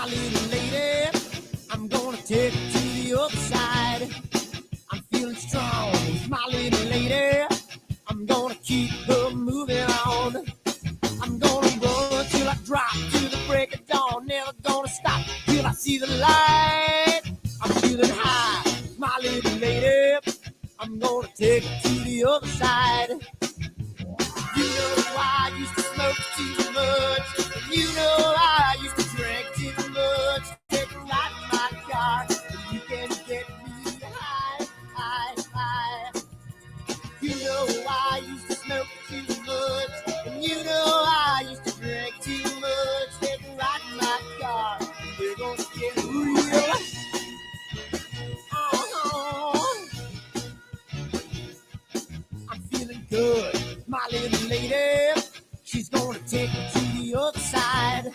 my little lady. I'm gonna take her to the other side. I'm feeling strong, my little lady. I'm gonna keep her moving on. I'm gonna run till I drop to the break of dawn. Never gonna stop till I see the light. I'm feeling high, my little lady. I'm gonna take her to the other side. You know I used to smoke too much. You know I used to drink too much. Take a ride in my car, you can get me high, high, high. You know I used to smoke too much. And you know I used to drink too much. Take a ride in my car, we're gonna get real. I'm feeling good, my little lady. She's gonna take me to the other side.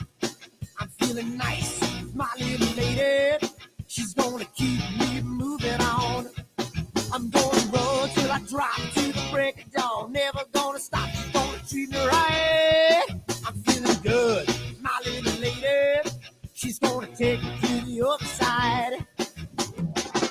I'm feeling nice, my little lady. She's gonna keep me moving on. I'm gonna run till I drop to the break of dawn. Never gonna stop, she's gonna treat me right. I'm feeling good, my little lady. She's gonna take me to the other side.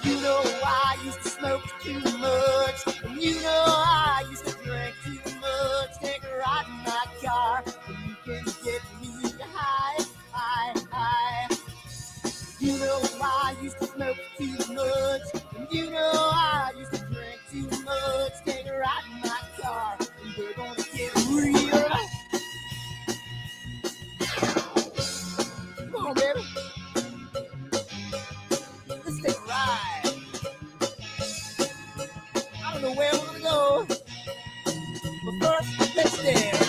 You know I used to smoke too much. And you know I used to drink too much. Take a ride in my car, and you can get me high, high, high. You know I used to smoke too much. And you know I used to drink too much. Take a ride in my car, and we're gonna get real. Come on, baby. Let's take a ride. I don't know where we're gonna go, but first, let's dance.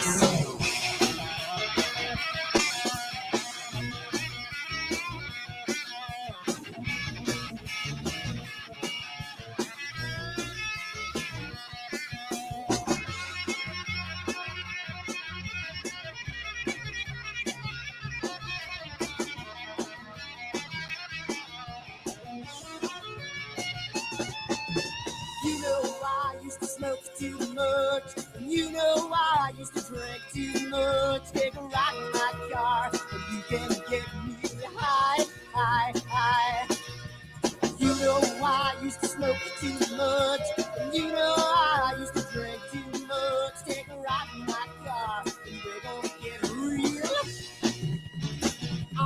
You know I used to smoke too much. And you know I used to drink too much. Take a ride in my car, and you can get me high, high, high. You know I used to smoke too much. And you know I used to drink too much. Take a ride in my car, and we're gonna get real. Oh.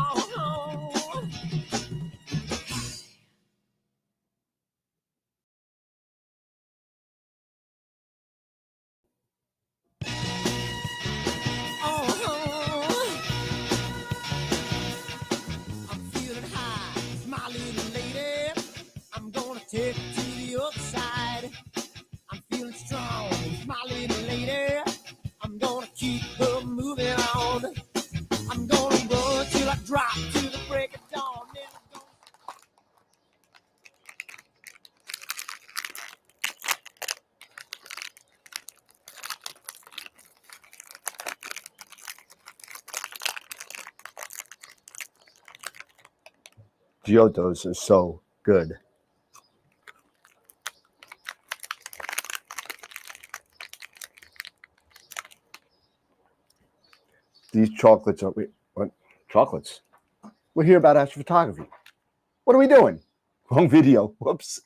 I'm feeling high, my little lady. I'm gonna take her to the other side. I'm feeling strong, my little lady. I'm gonna keep her moving on. I'm gonna run till I drop to the break of dawn. Never gonna... Giottos are so good. These chocolates are what? Chocolates. We're here about astrophotography. What are we doing? Wrong video. Whoops.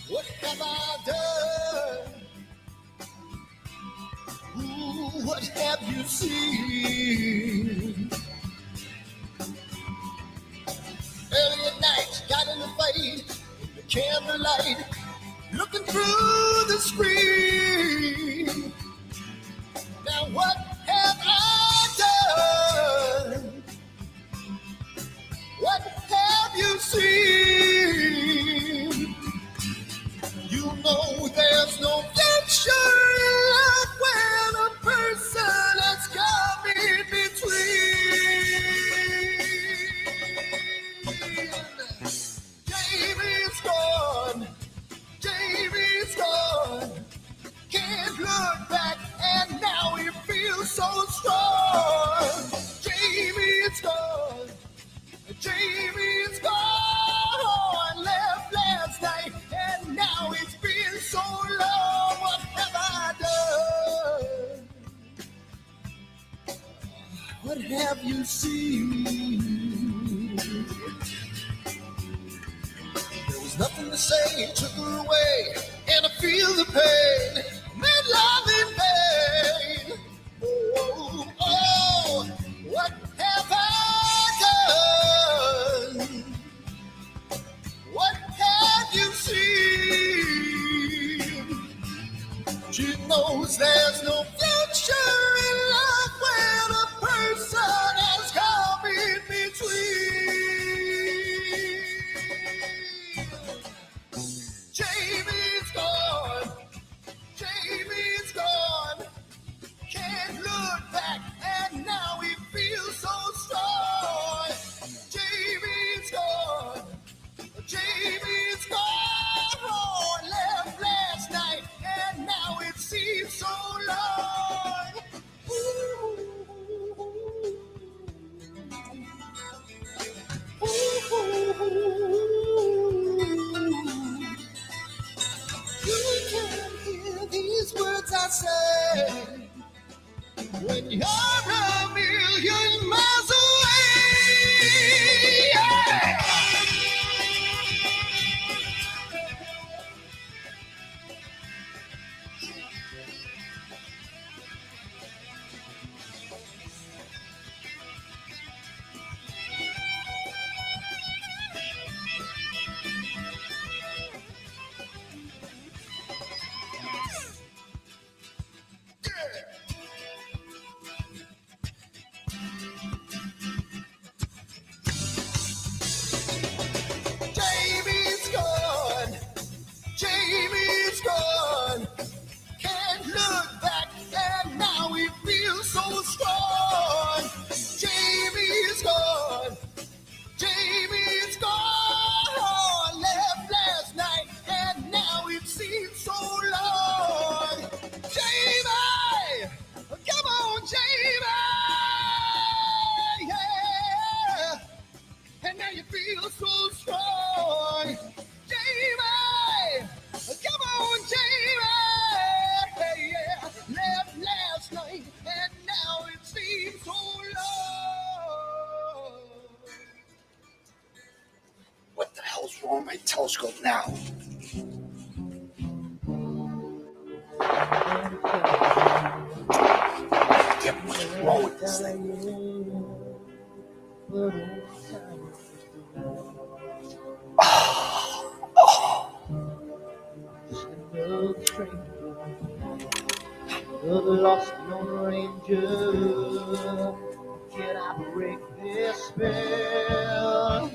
What have I done? Ooh, what have you seen? Early at night, got in the fight, in the candlelight, looking through the screen. Now what have I done? What have you seen? You know there's no future in life when a person has come in between. Jamie's gone, can't look back have you seen? There was nothing to say, he took her away, and I feel the pain, made love in vain. Oh, oh, what have I done? What have you seen? She knows there's no future in love when a person has come in between. Jamie's gone. Jamie's gone. Can't look back, and now he feels so strong. Jamie's gone. Jamie's gone. Left last night, and now it seems so long. Ooh. Ooh. You can hear these words I say when you're a million miles away. Yeah. Jamie's gone. Jamie's gone. Can't look back, and now he feels so strong. Jamie's gone. Jamie's gone. Left last night, and now it seems so long. Jamie, come on, Jamie. Yeah. And now you feel so strong. Jamie, come on, Jamie. Yeah. Left last night, and now it seems so long. What the hell's wrong with my telescope now? Get what's wrong with this thing? The lost Lone Ranger, can I break this spell?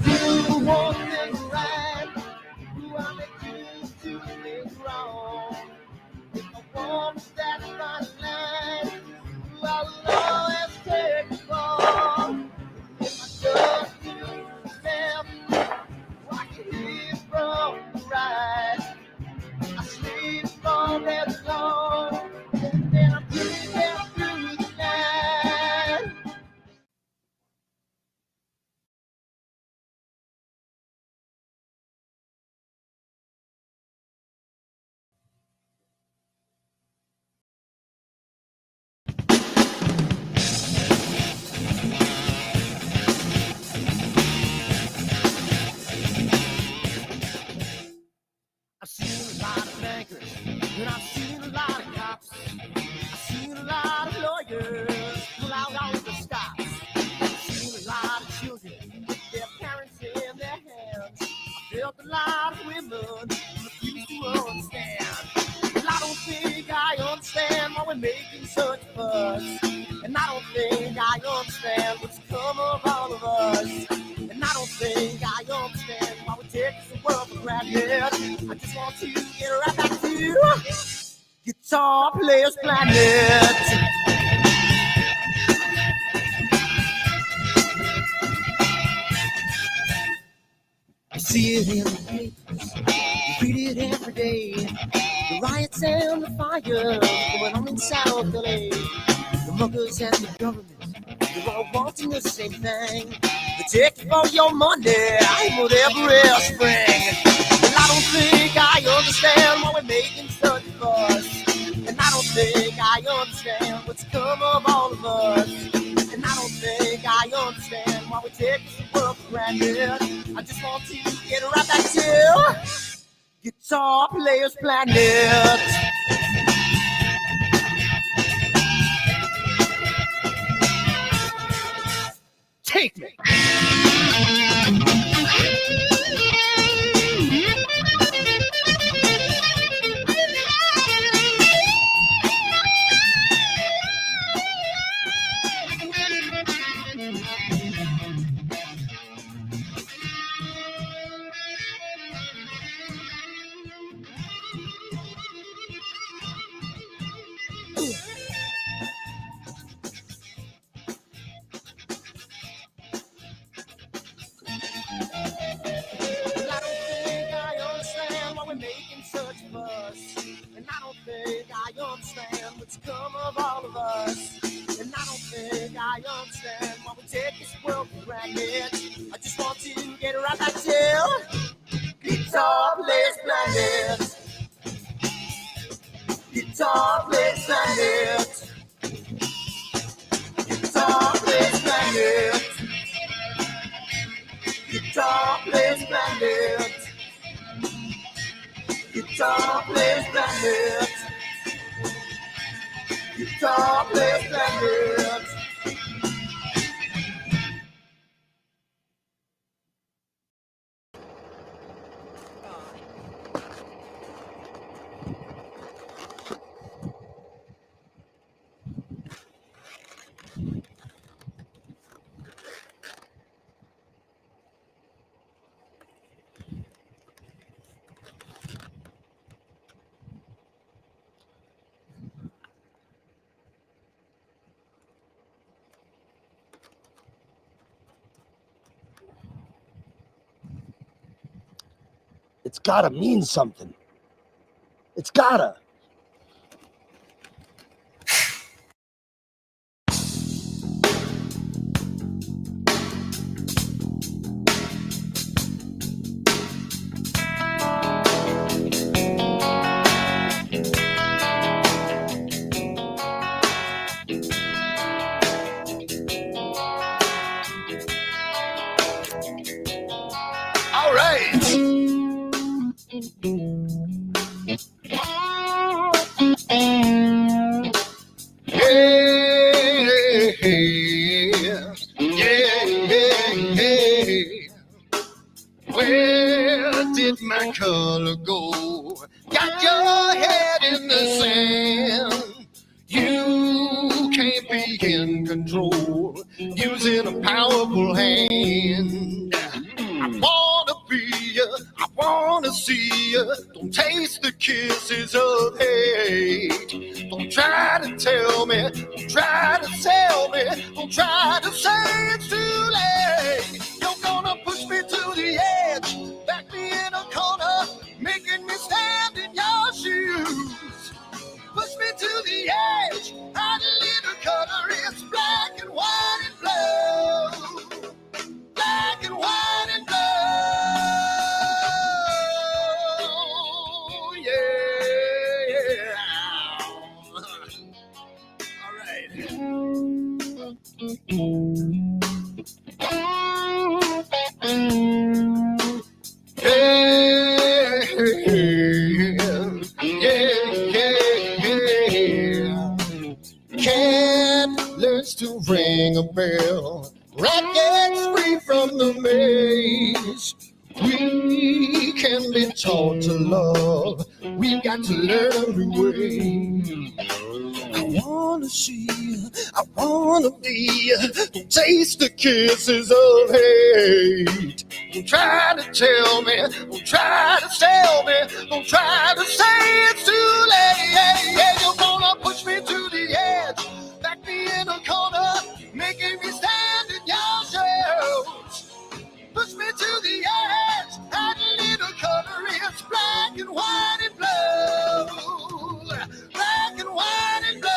Do one thing right, do I make you do things wrong? If I want that fine line, I will always take it wrong. If I just do left, I can hear from the right. I sleep all day long, and I'm dreaming through the night. I've seen a lot of bankers, and I've seen a lot of cops. I've seen a lot of lawyers pull out all the stops. I've seen a lot of children with their parents in their hands. I felt a lot of women who refuse to understand. And I don't think I understand why we're making such a fuss. And I don't think I understand what's come of all of us. And I don't think I understand why we take this world for granted. I just want to get right back to Guitar Players Planet. You see it in the papers, you read it every day. The riots and the fires going on in South LA. The muggers and the government, You're all wanting the same thing. The ticket for your money ain't whatever else bring. And I don't think I understand why we're making such a fuss. And I don't think I understand what's come of all of us. And I don't think I understand why we take this world for granted. I just want to get right back to Guitar Players Planet. Take me. Come of all of us, and I don't think I understand why we take this world for granted. I just want to get right back to Guitar Players Planet. Guitar Players Planet. Guitar Players Planet. Guitar Players Planet. Guitar Players Planet. Guitar Players Planet. It's gotta mean something. It's gotta. All right. Where did my color go? Got your head in the sand. You can't be in control using a powerful hand. I wanna see you. Don't taste the kisses of hate. Don't try to tell me, don't try to sell me, don't try to say it's too late. You're gonna push me to the edge, back me in a corner, making me stand in your shoes. Push me to the edge, hide a little color, it's black and white and blue. Black and white and blue. Cat learns to ring a bell. Rat gets free from the maze. We can be taught to love. We've got to learn a new way. I wanna see you, I wanna be you. Don't taste the kisses of hate. Don't try to tell me, don't try to sell me, don't try to say it's too late. You're gonna push me to the edge, back me in a corner, making me stand in your shoes. Push me to the edge, add a little color, it's black and white and blue. Black and white and blue.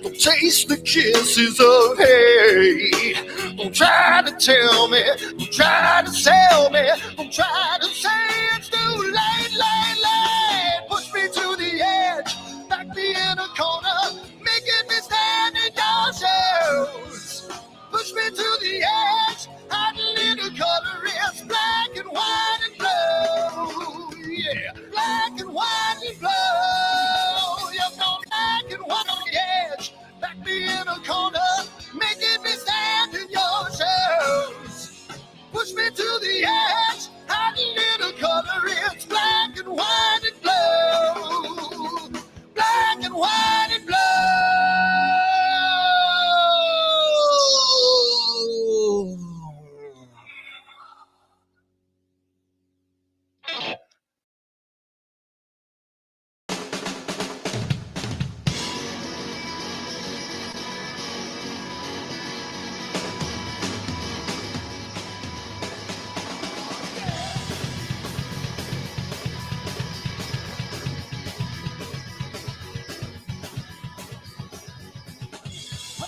Don't taste the kisses of hate. Don't try to tell me, don't try to sell me, don't try to say it's too late, late, late. Push me to the edge, back me in a corner, making me stand in your shoes. Push me to the edge, hide a little color, it's black and white and blue. Yeah, black and white and blue. You've gone black and white on the edge, back me in a corner, making me stand in your shoes. Push me to the edge, hide a little color, it's black and white and blue. Black and white and blue.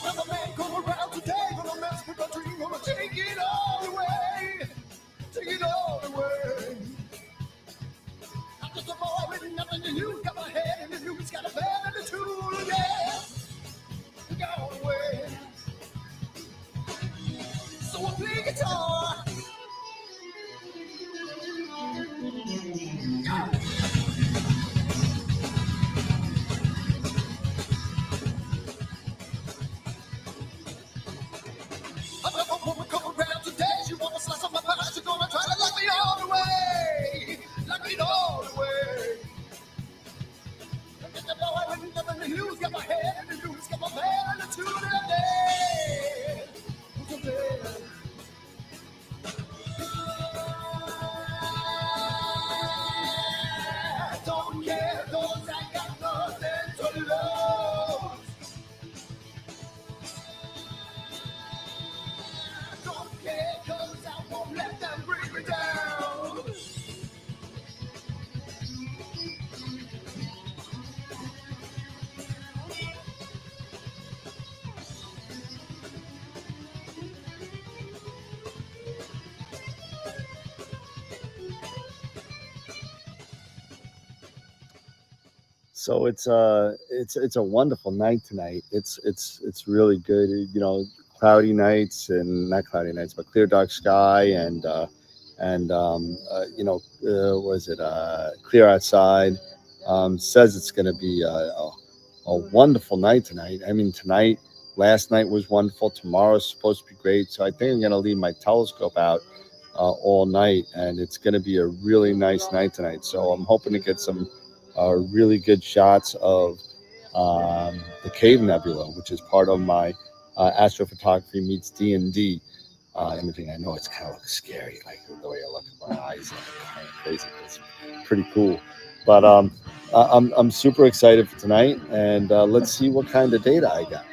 Another man come around today, gonna mess with my dream, gonna take it all away, take it all away. I'm just a boy with nothing to do, got my head in the news, got a band and a tool, yeah, got away. So I play guitar. Another woman come around today, she wanna slice up my pie, she's gonna try to lock me all the way, lock me all the way. I'm just a boy with nothing to lose, got my head in the news, got my band and a tune in the day. I don't care, 'cause I got nothing to lose. I don't care, 'cause I won't let them bring me down. So it's a wonderful night tonight. It's really good. You know, cloudy nights and not cloudy nights, but clear dark sky and clear outside. Says it's going to be a wonderful night tonight. I mean, last night was wonderful. Tomorrow's supposed to be great. So I think I'm going to leave my telescope out all night, and it's going to be a really nice night tonight. So I'm hoping to get some really good shots of the Cave Nebula, which is part of my astrophotography meets D&D imaging. I know it's kind of looks scary, like the way I look at my eyes, kind of crazy. It's pretty cool, but I'm super excited for tonight, and let's see what kind of data I got.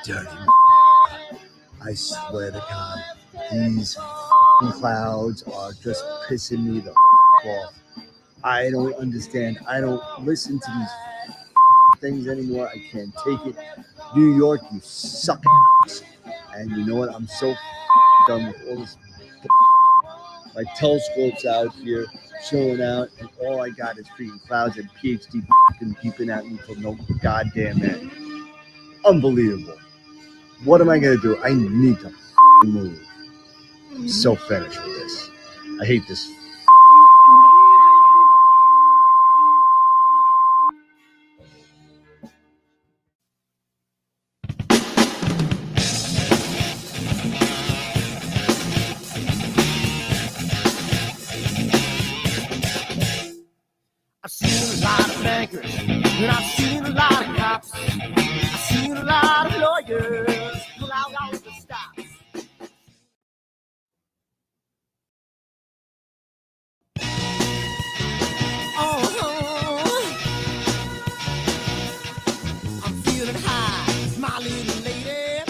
Dirty. I swear to God, these clouds are just pissing me the off. I don't understand. I don't listen to these things anymore. I can't take it. New York, you suck. And you know what? I'm so done with all this. My telescope's out here, chilling out, and all I got is freaking clouds and PhD beeping at me for no goddamn end. Unbelievable. What am I going to do? I need to move. I'm so finished with this. I hate this. I've seen a lot of bankers, and I've seen a lot of cops. I've seen a lot of lawyers pull out all the stops. I'm feeling high, my little lady.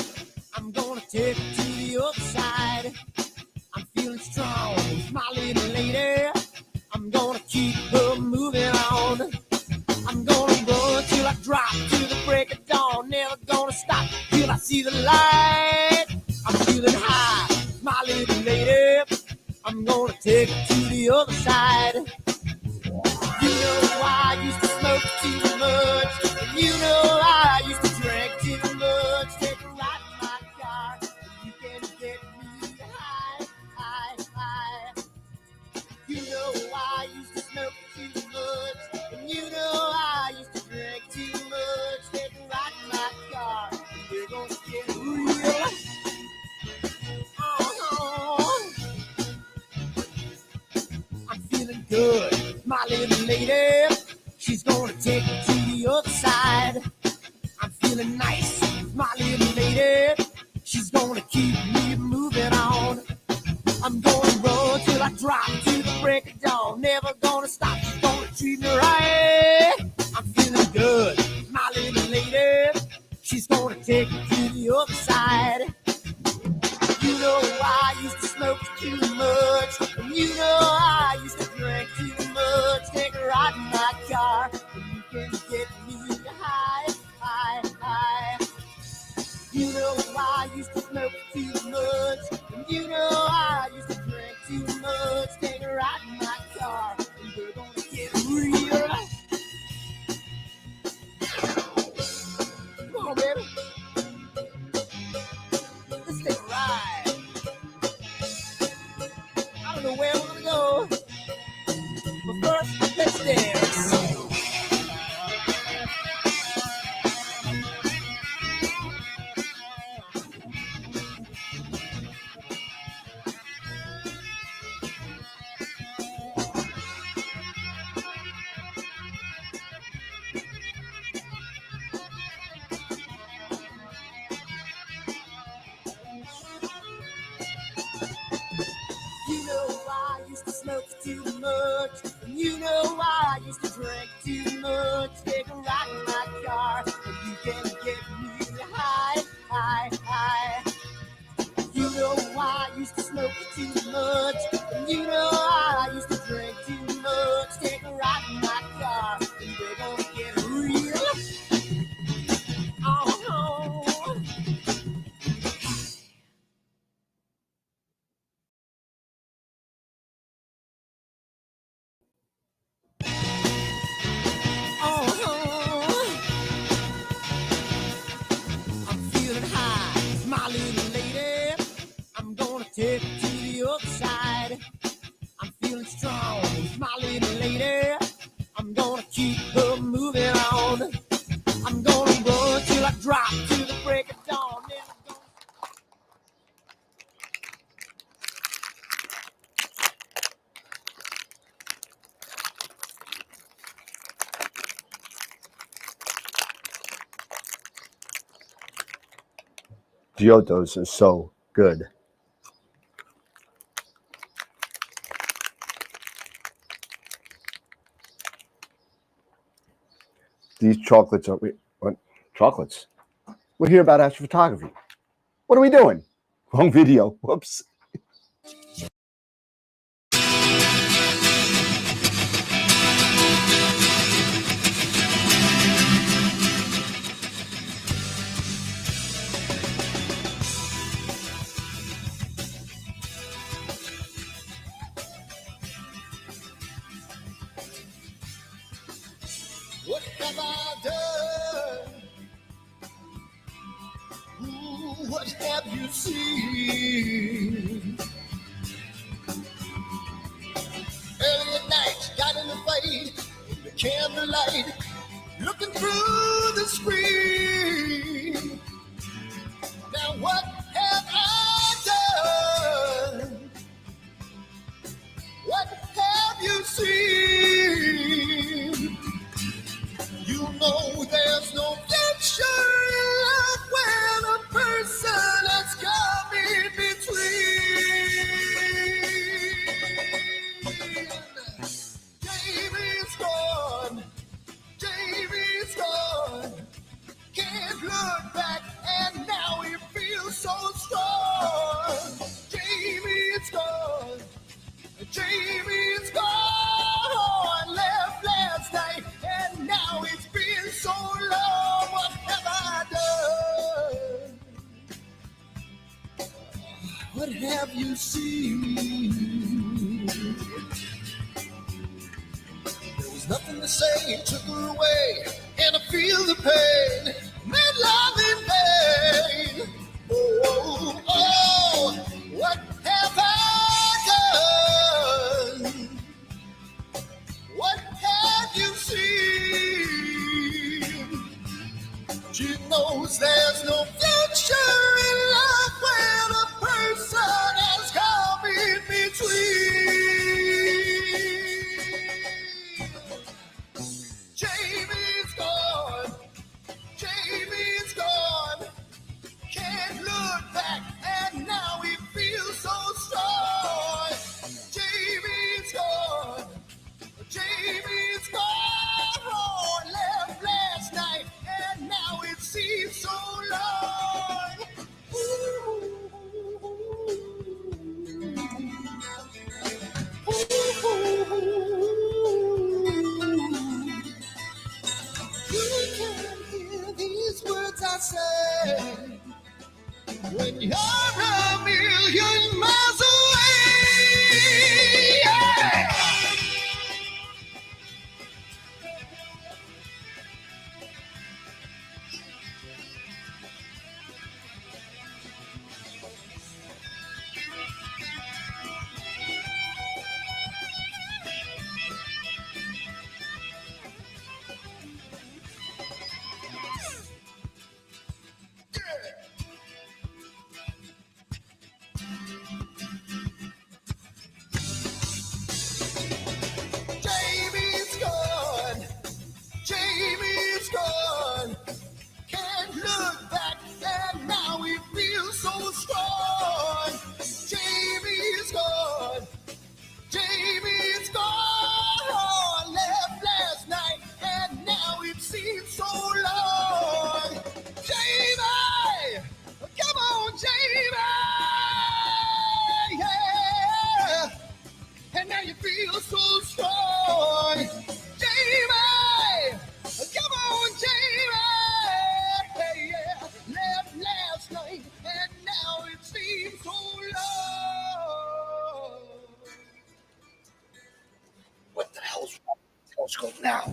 I'm gonna take it to the other side. I'm feeling strong, my little lady. I'm gonna keep other side. You know I used to smoke too much, and you know I used to drink too much. Take a ride in my car, and you can get me high, high, high. You know I used to smoke too much, and you know I used to drink too much. Take a ride in my car, and we're gonna get real. Oh, I'm feeling good, my little lady. She's gonna take me to the other side. I'm feeling nice, my little lady. She's gonna keep me moving on. I'm gonna run till I drop to the break of dawn. Never gonna stop, she's gonna treat me right. I'm feeling good, my little lady. She's gonna take me to the other side. You know I used to smoke too much, and you know I used to drink too much. Take a ride in my car, and you can get me high, high, high. You know I used to smoke too much, and you know I used to drink too much. Take a ride in my car, and we're gonna get real. Come on, baby. Let's take a ride. I don't know where we're gonna go, but first, let's dance. You know I used to smoke too much, and you know I used to drink too much. Take a ride in my car, and you can get me high, high, high. You know I used to smoke too much, and you know I used to drink too much. Take a ride in my car, and we're gonna get real. Oh, oh, I'm feeling high, my little lady. I'm gonna take it to the other side. I'm feeling strong, my little lady. I'm gonna keep her moving on. I'm gonna run till I drop to the break of dawn. Then I'm gonna... Giottos are so good. These chocolates are what? Chocolates? We're here about astrophotography. What are we doing? Wrong video. Whoops. What have I done? Ooh, what have you seen? Early at night, got in the fight, in the candlelight, looking through the screen. Now what have I done? What have you seen? You know there's no future in love when a person has come in between. Jamie's gone, Jamie's gone. Can't look back and now he feels so strong. Jamie's gone, Jamie's gone. Left last night and now it's been so long. What have I done? What have you seen? nothing to say, took her away, and I feel the pain, made love in vain. Oh, oh, what have I done? What have you seen? She knows there's no future in life when a person has come in between. Jamie's gone, Jamie's gone. Can't look back, and now he feels so strong. Jamie's gone, Jamie's gone. Oh, left last night, and now it seems so long. Ooh. You can hear these words I say when you're a million miles away. Yeah. Jamie's gone, Jamie's gone. Can't look back, and now he feels so strong. Jamie's gone, Jamie's gone. Left last night, and now it seems so long. Jamie, come on, Jamie, yeah. And now you feel so strong. Jamie, come on, Jamie, yeah. Left last night, and now it seems so long. What the hell's wrong with the telescope now?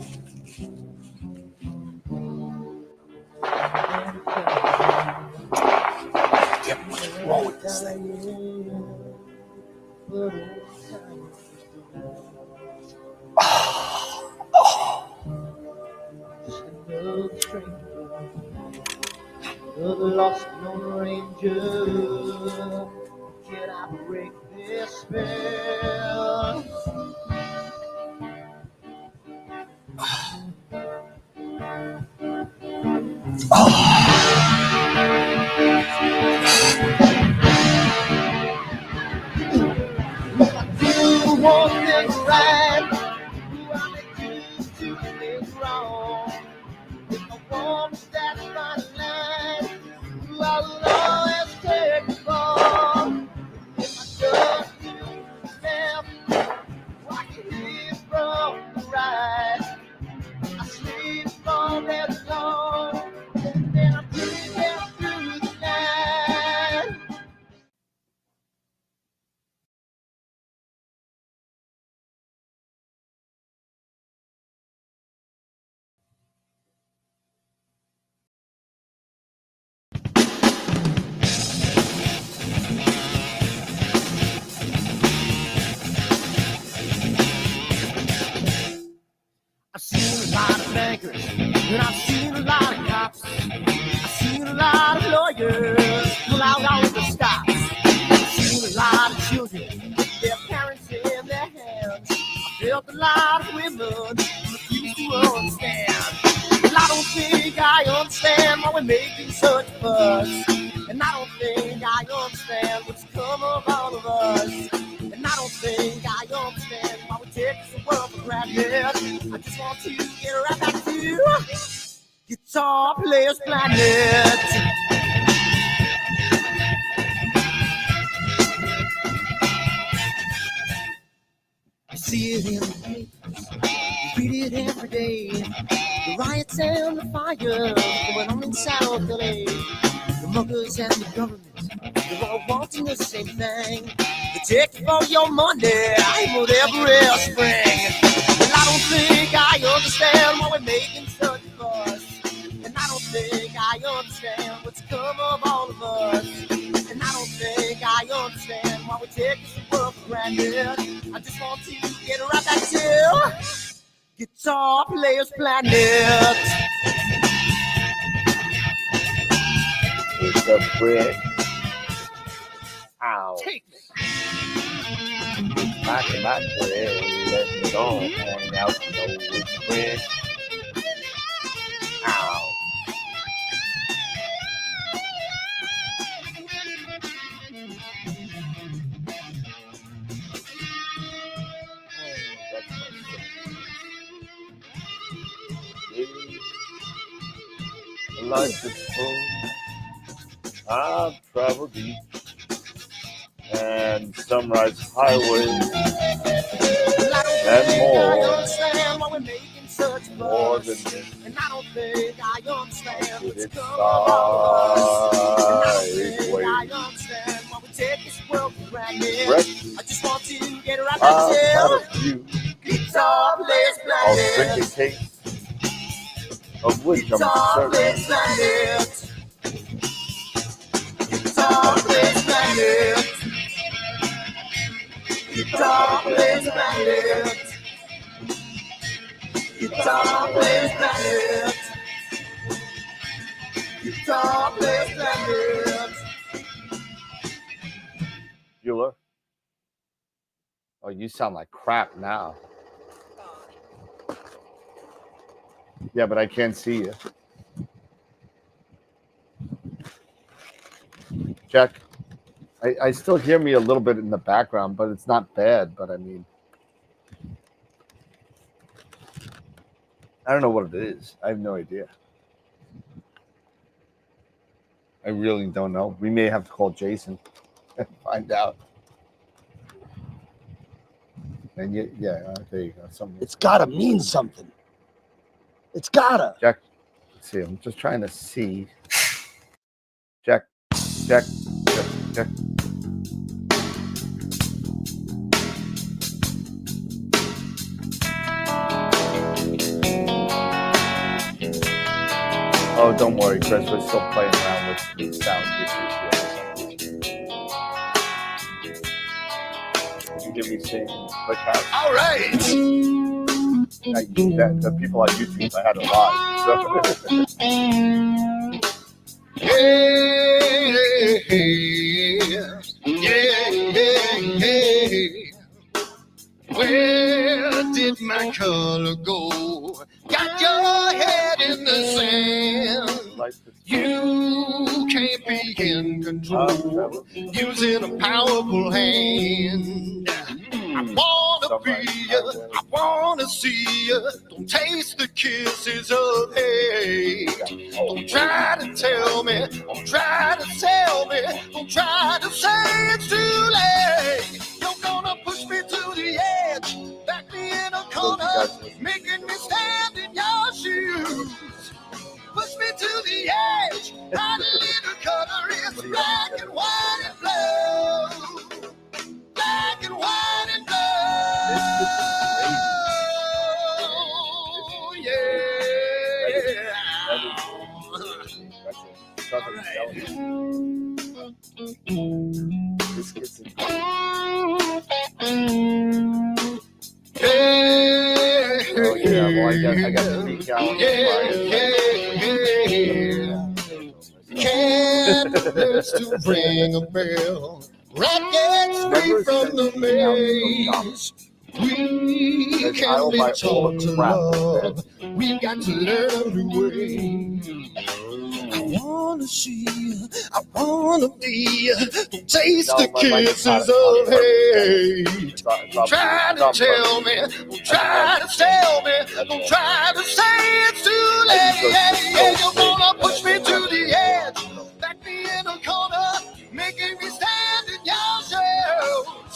What's wrong with this thing? The lost Lone Ranger, can I break this spell? Do one thing right, I make two things wrong. If I want to stand my line, I will always take the fall. If I just do left, I can live from the right. I sleep all day long, and then I'm breathing through the night. I've seen a lot of bankers, and I've seen a lot of cops. I've seen a lot of lawyers pull out all the stops. I've seen a lot of children with their parents in their hands. I felt a lot of women refuse to understand. Well, I don't think I understand why we're making such a fuss. And I don't think I understand what's come of all of us. And I don't think I understand why we take the world for granted. I just want to get right back to Guitar Players Planet. I see it in the papers, you read it every day. The riots and the fires going on in South LA. The muggers and the government, they're all wanting the same thing. They take for your money, whatever else spring. Well, I don't think I just want to get right back to Guitar Players Planet. It's a brick. Ow. Take me. Back in my bread. Let me go. Hang out. No which brick. Ow. Life is full. I've traveled deep and Sunrise Highway and more than this. And I don't think I understand what's It's going on. sideways. I understand why we take this world for granted. Breakfast. I just want to get right I've back had to a few Guitar Players of Planet. drinking case, of which I'm Guitar certain. Players Planet. Guitar Players Planet. Guitar Players Planet. Guitar Players Planet. Guitar Players Planet. Bueller. Oh, you sound like crap now. Yeah, but I can't see you. Jack, I still hear me a little bit in the background, but it's not bad. But I mean, I don't know what it is. I have no idea. I really don't know. We may have to call Jason and find out. And yeah, there you go. Something. It's gotta mean something. It's gotta. Jack, let's see. I'm just trying to see. Jack. Oh, don't worry, Chris. We're still playing around with sound issues here. You give me sing click house. All right. The people on YouTube, I had a lot. Where did my color go? Got your head in the sand. You can't be in control. Using a powerful hand. I wanna be you. I wanna see you. Don't taste the kisses of hate. Don't try to tell me. Don't try to tell me. Don't try to say it's too late. You're gonna push me to the edge. Back me in a corner. Making me stand in your shoes. Push me to the edge. That little color is black and white and blue. Black and white and blue. Oh yeah, well I got 3 gallons Candles to ring a bell, rockets free from the maze. We can be taught to love. We've got to learn a new way. I wanna see you. I wanna be you. Don't taste the kisses of hate. Don't try to tell me. Don't try to tell me. Don't try to say it's too late. You're gonna push me to the edge. Back me in a corner. Making me stand in your shoes.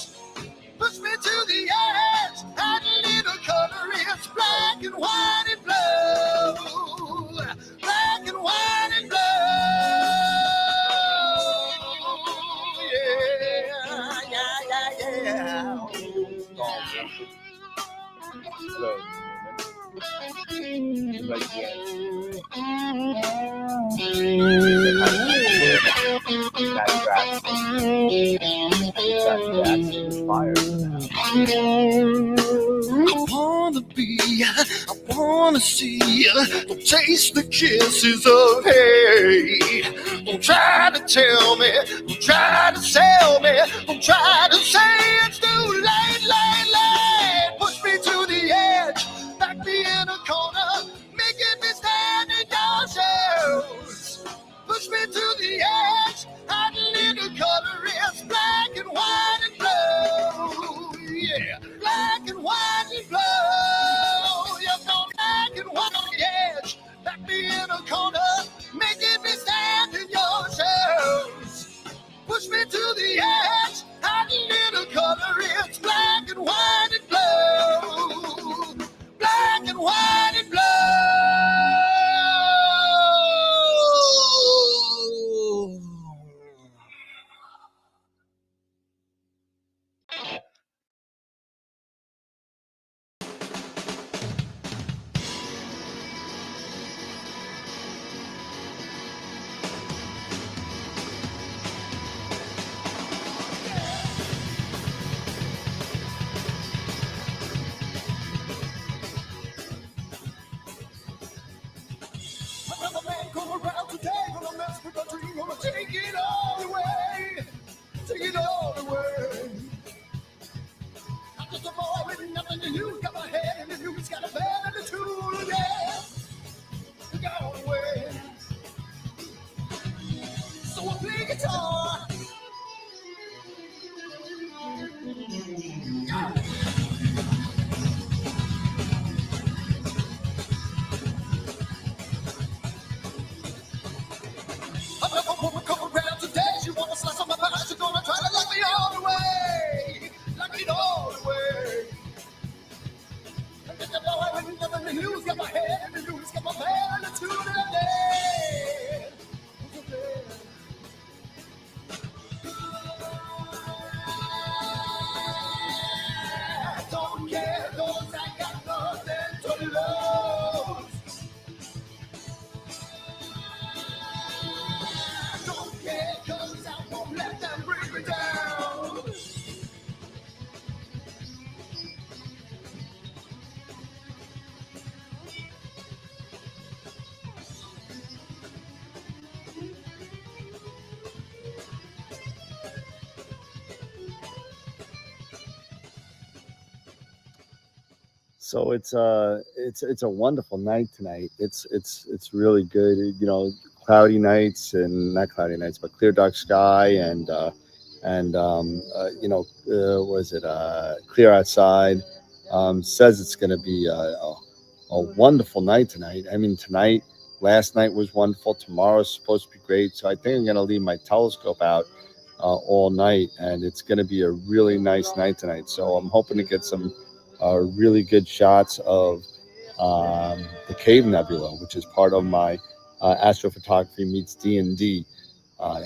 Push me to the edge. That little color is black and white and blue. Black and white and blue. Yeah. Hello. I wanna see, don't taste the kisses of hate. Don't try to tell me, don't try to sell me, don't try to say it's too late. Push me to the edge, back me in a corner, making me stand in your shoes. Push me to the edge, hide a little color, it's black and white and blue. Yeah, black and white and blue. You're gonna black and white on the edge, back me in a corner, making me stand in your shoes. Push me to the edge, hide a little color, it's black and white and blue. Black and white and blue. Another man come around today, gonna mess with my dream, gonna take it all away. Take it all away. I'm just a boy with nothing to lose, got my head in the news, got a bad attitude, yeah. Took it all away. So I play guitar. Another woman come around today, she wanna slice on my pie, she gonna try to lock me all the way. Lock me all the way. I'm just a boy with nothing to lose, got my head in the news, got my bad attitude, yeah. Don't care, 'cause I got nothing to lose. Don't care, 'cause I won't let them bring me down. So it's a wonderful night tonight. It's really good. You know, cloudy nights and not cloudy nights, but clear dark sky was it clear outside. Says it's going to be a wonderful night tonight. I mean, tonight, last night was wonderful. Tomorrow's supposed to be great. So I think I'm going to leave my telescope out all night, and it's going to be a really nice night tonight. So I'm hoping to get some really good shots of the Cave Nebula, which is part of my astrophotography meets D&D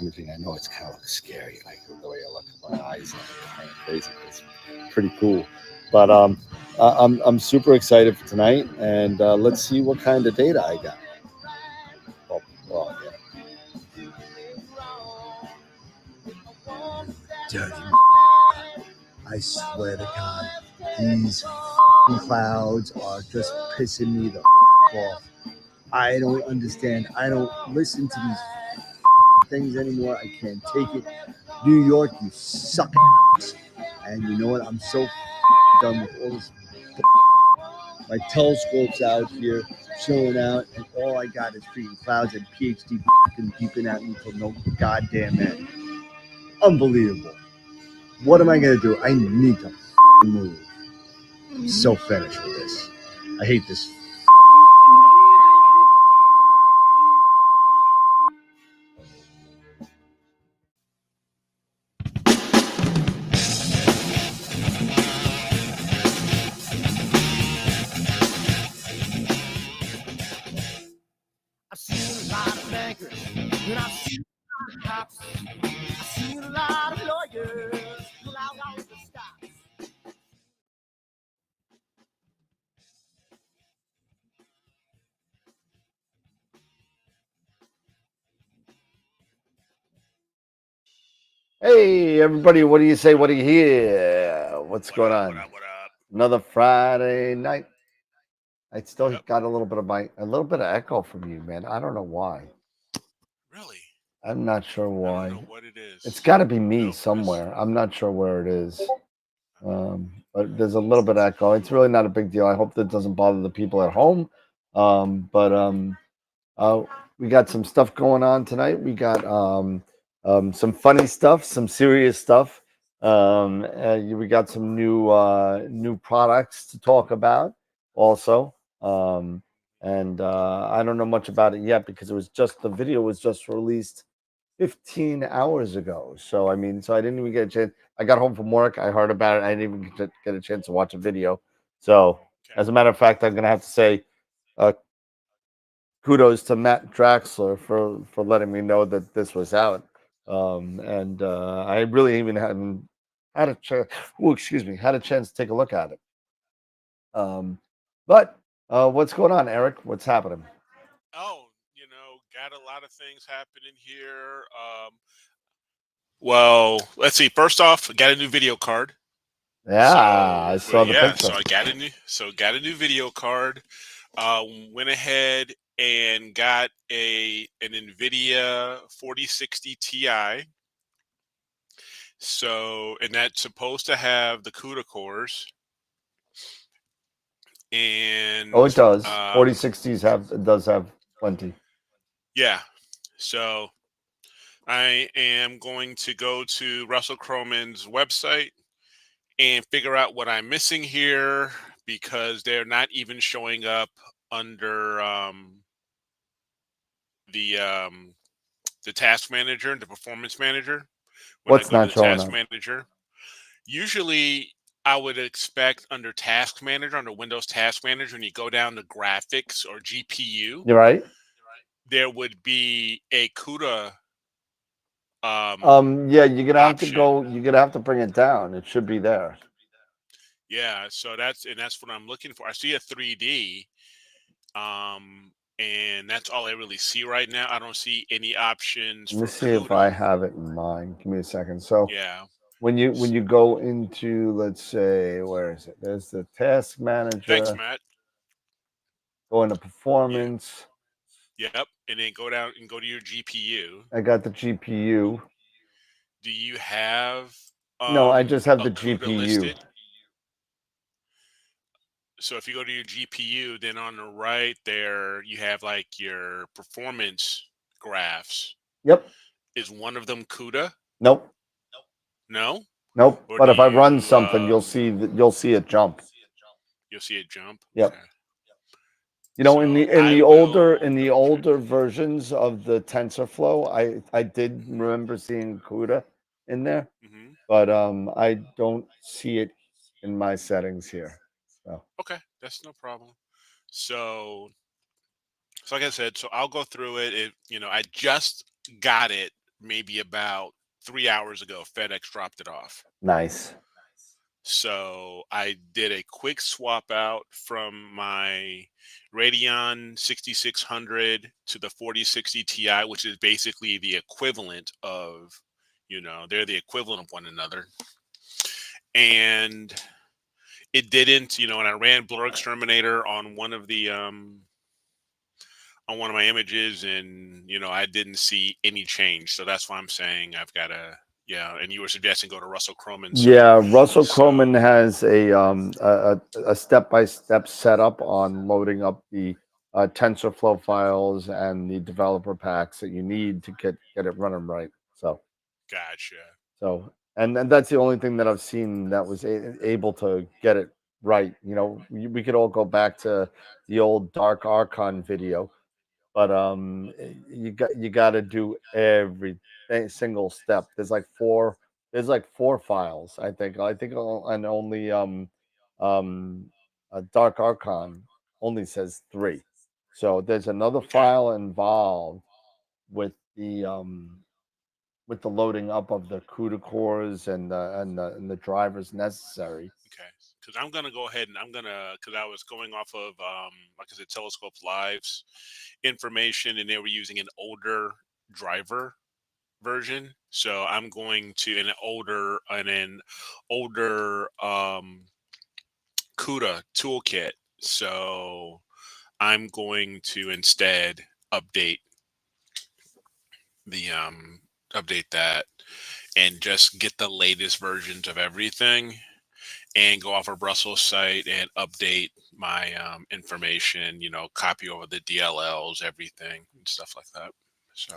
imaging. I know it's kind of scary, like the way I look at my eyes, kind of crazy. It's pretty cool, but I'm super excited for tonight, and let's see what kind of data I got. Well, yeah. Dirty. I swear to God, these clouds are just pissing me the off. I don't understand. I don't listen to these things anymore. I can't take it. New York, you suck. And you know what? I'm so done with all this. My telescope's out here, chilling out, and all I got is freaking clouds and PhD beeping at me till no goddamn end. Unbelievable. What am I gonna do? I need to move. I'm so finished with this. I hate this. I've seen a lot of bankers, and I've seen a lot of cops. I've seen a lot of lawyers pull out all the stops. Hey, everybody, what do you say? What do you hear? What's What going up? on? What up? What up? Another Friday night. I still Yep. got a little bit of echo from you, man. I don't know why. Really? I'm not sure I don't why. know what it is. It's got to be me Nope. somewhere. I'm not sure where it is. But there's a Let's little bit of echo. It's really not a big deal. I hope that doesn't bother the people at home. But we got some stuff going on tonight. We got some funny stuff, some serious stuff. We got some new products to talk about also. And I don't know much about it yet because the video was just released 15 hours ago. So I mean, so I didn't even get a chance. I got home from work. I heard about it. I didn't even get a chance to watch a video. So Okay. as a matter of fact, I'm gonna have to say kudos to Matt Draxler for letting me know that this was out. And I really even hadn't had a chance. Oh, excuse me, had a chance to take a look at it. But what's going on, Eric? What's happening? Oh, got a lot of things happening here. Well, let's see. First off, I got a new video card. Yeah, I So saw the yeah, picture. so I got a new video card. Went ahead and got an NVIDIA 4060 Ti. So, and that's supposed to have the CUDA cores. And Oh, it does. 4060s does have plenty. yeah. So I am going to go to Russell Croman's website and figure out what I'm missing here because they're not even showing up under the um, the task manager, the performance manager. When I What's go to not the showing task up? manager, usually I would expect under task manager, under Windows task manager, when you go down to graphics or GPU, You're right. there would be a CUDA Yeah, you're gonna have to option. go. You're gonna have to bring it down. It should be there. Yeah, so that's what I'm looking for. I see a 3D, and that's all I really see right now. I don't see any options Let me for see if I CUDA. have it in mind. Give me a second. So Yeah. when you go into, let's say, where is it? There's the task Thanks, manager. Matt. Go into Yeah. performance. Yep. And then go down and go to your GPU. I got the GPU. Do you have No, I just have a the CUDA GPU. listed? So if you go to your GPU, then on the right there you have like your performance graphs. Yep. Is one of them CUDA? Nope. No? Nope. Or But do if I run you something, you'll see it jump. you'll see it jump? Yep. Okay. You know, in So the in I the older will in the double check. older versions of the TensorFlow, I did Hmm. remember seeing CUDA in there, Hmm. but I don't see it in my settings here. So Okay, that's no problem. So, so like I said, so I'll go through it. I just got it maybe about 3 hours ago. FedEx dropped it off. nice. So I did a quick swap out from my Radeon 6600 to the 4060 Ti, which is basically the equivalent of, they're the equivalent of one another. And it didn't, and I ran Blur Exterminator on one of my images, and I didn't see any change. So that's why I'm saying I've got to, yeah. And you were suggesting go to Russell Croman. Yeah, Russell Croman So has a step-by-step setup on loading up the TensorFlow files and the developer packs that you need to get it running right. gotcha. And that's the only thing that I've seen that was able to get it right. You know, we could all go back to the old Dark Archon video, but you got to do every single step. There's like four files. And only Dark Archon only says 3. So there's another Okay. file involved with the loading up of the CUDA cores and the drivers necessary. Okay. Because I'm gonna go ahead and because I was going off of like I said, Telescope Live's information, and they were using an older driver version. So I'm going to an older CUDA toolkit. So I'm going to instead update the update that and just get the latest versions of everything and go off a Brussels site and update my information, copy over the DLLs, everything and stuff like that. So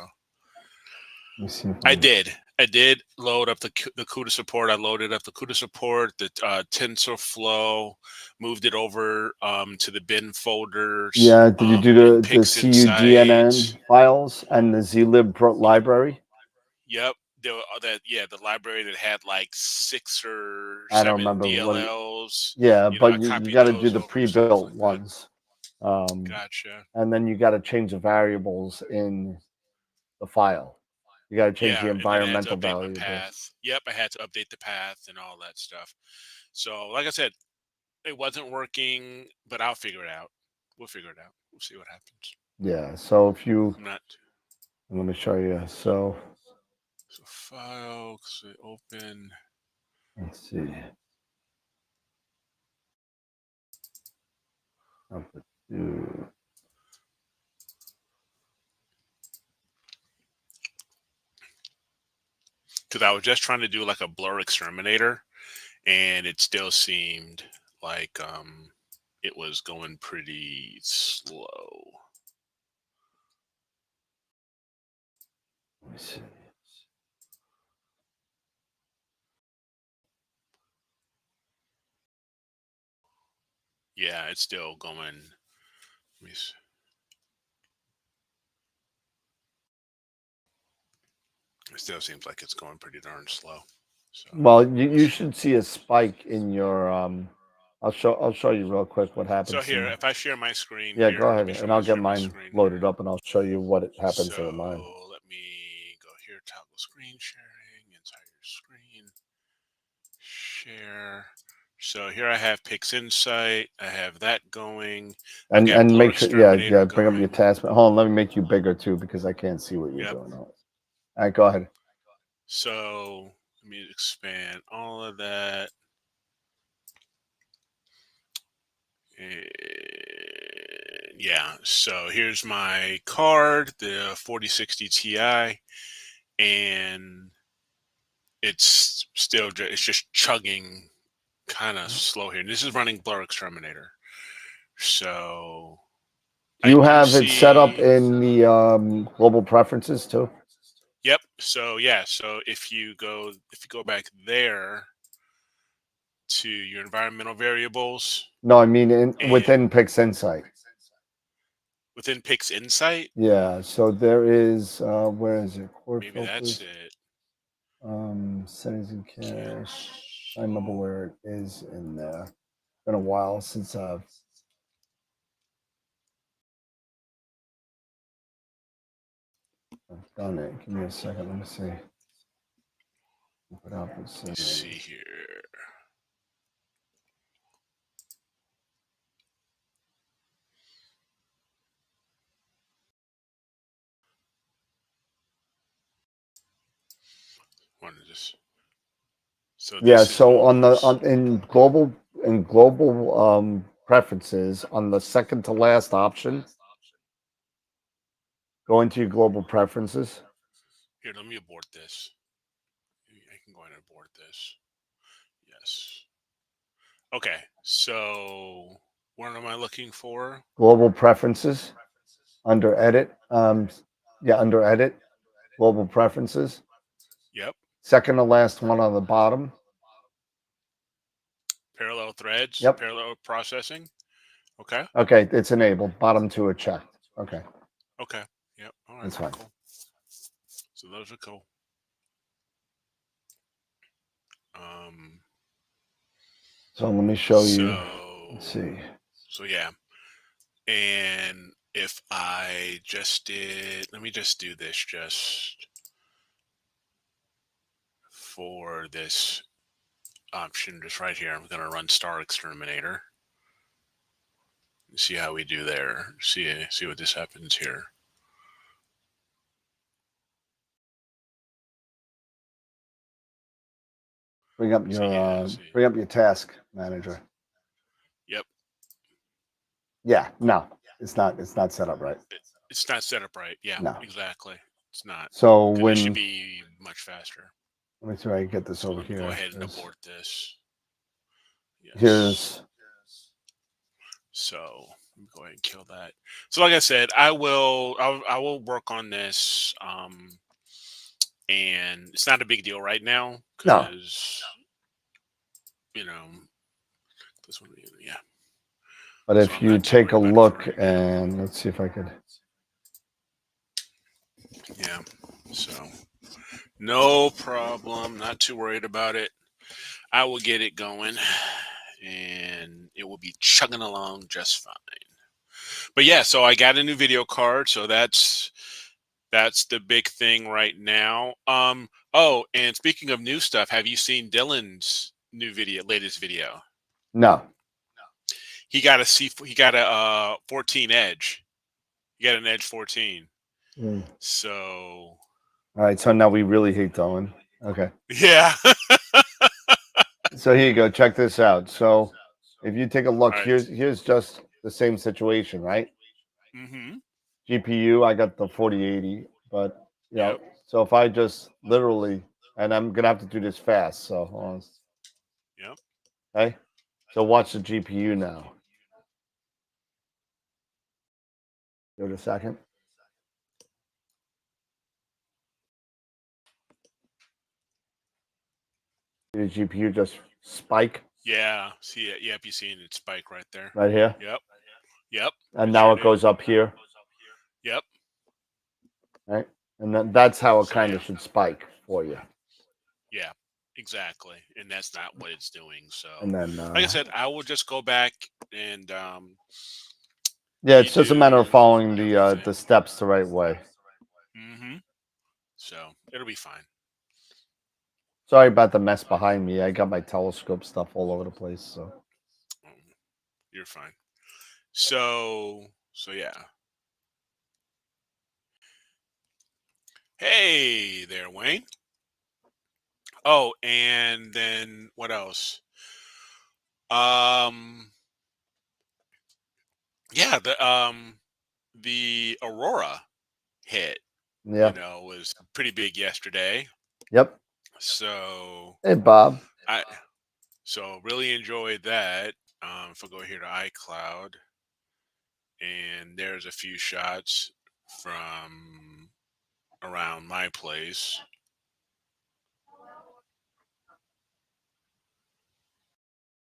Let me see if I did load up the CUDA support. I loaded up the CUDA support, the TensorFlow, moved it over to the bin folders. Yeah, did you do in the Pix Insights. CUDNN files and the library? Yep. The library that had like 6 or I don't 7 remember what. DLLs. Yeah, I but you copied got to do those the over, stuff pre-built like that. ones, Gotcha. and then you got to change the variables in the file. You got to change the Yeah, and then I had to environmental update my variables. path. Yep, I had to update the path and all that stuff. So, like I said, it wasn't working, but I'll figure it out. We'll figure it out. We'll see what happens. Yeah. So if you, I'm not. let me show you. So So file, so open. let's see. Because I was just trying to do like a blur exterminator, and it still seemed like it was going pretty slow. Let me see. Yeah, it's still going. Let me see. It still seems like it's going pretty darn slow. So, Well, you should see a spike in your. I'll show you real quick what so happens. here, if I share my screen Yeah, here, go let ahead, me and I'll get share my mine screen loaded here. up, and I'll show you what happens So to mine. let me go here, toggle screen sharing, entire screen, share. So here I have Pix Insight. I have that going. I've got And Blur make sure, yeah, Exterminator bring up your going. task. Hold on, let me make you bigger too because I can't see what you're Yep. doing. All right, go ahead. So let me expand all of that. And yeah, so here's my card, the 4060 Ti, and it's just chugging kind of slow here. And this is running Blur Exterminator. So Do I you do have it set up see. in the global preferences too? Yep. So yeah. So if you go back there to your environmental variables No, I mean and within Pix Insight. within Pix Insight, Yeah. So there is where is it? Core maybe that's filters, it. settings and cache. I remember Cancel. where it is in there. Been a while since I've done it. Give me a second. Let me see. Let's see here. What is this? So Yeah, this is so almost in global preferences on the second to last option, go into your global preferences. here. Let me abort this. I can go ahead and abort this. Yes. Okay. So what am I looking for? Global preferences under edit. Under edit, global preferences. Yep. Second to last one on the bottom. Parallel threads, Yep. parallel processing. Okay. Okay, it's enabled. Bottom two are checked. Okay, Okay. Yep. All right. that's fine. Cool. So those are cool. Um. So let me show you. So. Let's see. So yeah. And if I just did, let me just do this just for this option, just right here. I'm going to run Star Exterminator. See how we do there. See what this happens here. Bring up So, yeah, see. your task manager. Yep. Yeah, no, it's not set up right. It's not set up right. Yeah, No. exactly. It's not. So 'Cause it should be much faster. let me see if I can get this So over let me here. go ahead and abort this. Yes. Here's So let me go ahead and kill that. So like I said, I will work on this. And it's not a big deal right now no. because you know this one, yeah. But So if I'm you not too take a worried about it look for right now. and let's see if I could. Yeah. So no problem. Not too worried about it. I will get it going, and it will be chugging along just fine. But yeah, so I got a new video card, so that's the big thing right now. Oh, and speaking of new stuff, have you seen Dylan's latest video? No. He got a 14 Edge. He got an Edge 14. So All right, so now we really hate Dylan. Okay. yeah. So here you go. Check this out. So if you take a look, Right. here's just the same situation, right? Mm-hmm. GPU, I got the 4080, but you know, Yep. so if I just literally, and I'm gonna have to do this fast, so hold on. Yep. Okay. So watch the GPU now. Give it a second. The GPU just spike Yeah. See it. Yep. You seen it spike right there. right here, Yep. Yep. and now it goes up here, Yep. right? And then that's how it So, kind yeah. of should spike for you. Yeah. Exactly. And that's not what it's doing. So, And then, like I said, I will just go back and yeah, it's just a matter of redo following the everything. steps the right way. Mm-hmm. So it'll be fine. Sorry about the mess behind me. I got my telescope stuff all over the place. So You're fine. So yeah. Hey there, Wayne. Oh, and then what else? Um, yeah, the Aurora hit, yeah, was pretty big yesterday. yep. So Hey, Bob. I really enjoyed that. If I go here to iCloud, and there's a few shots from around my place.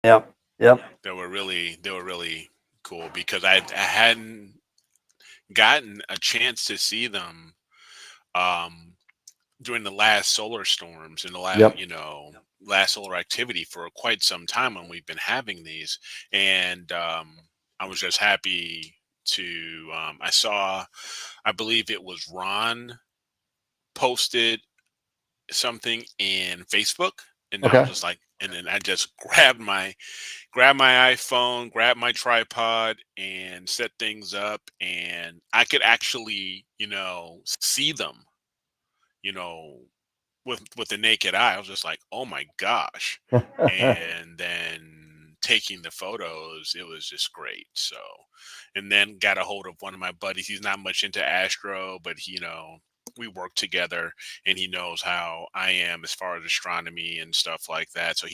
Yep, yep. They were really cool because I hadn't gotten a chance to see them um, during the last solar storms and the Yep. last solar activity for quite some time when we've been having these, and I was just happy to I saw, I believe it was Ron posted something in Facebook, and I was Okay. just like, and then I just grabbed my iPhone, grabbed my tripod, and set things up, and I could actually, see them, you know, with the naked eye. I was just like, oh my gosh. And then taking the photos, it was just great. So, and then got a hold of one of my buddies. He's not much into astro, but we work together, and he knows how I am as far as astronomy and stuff like that. So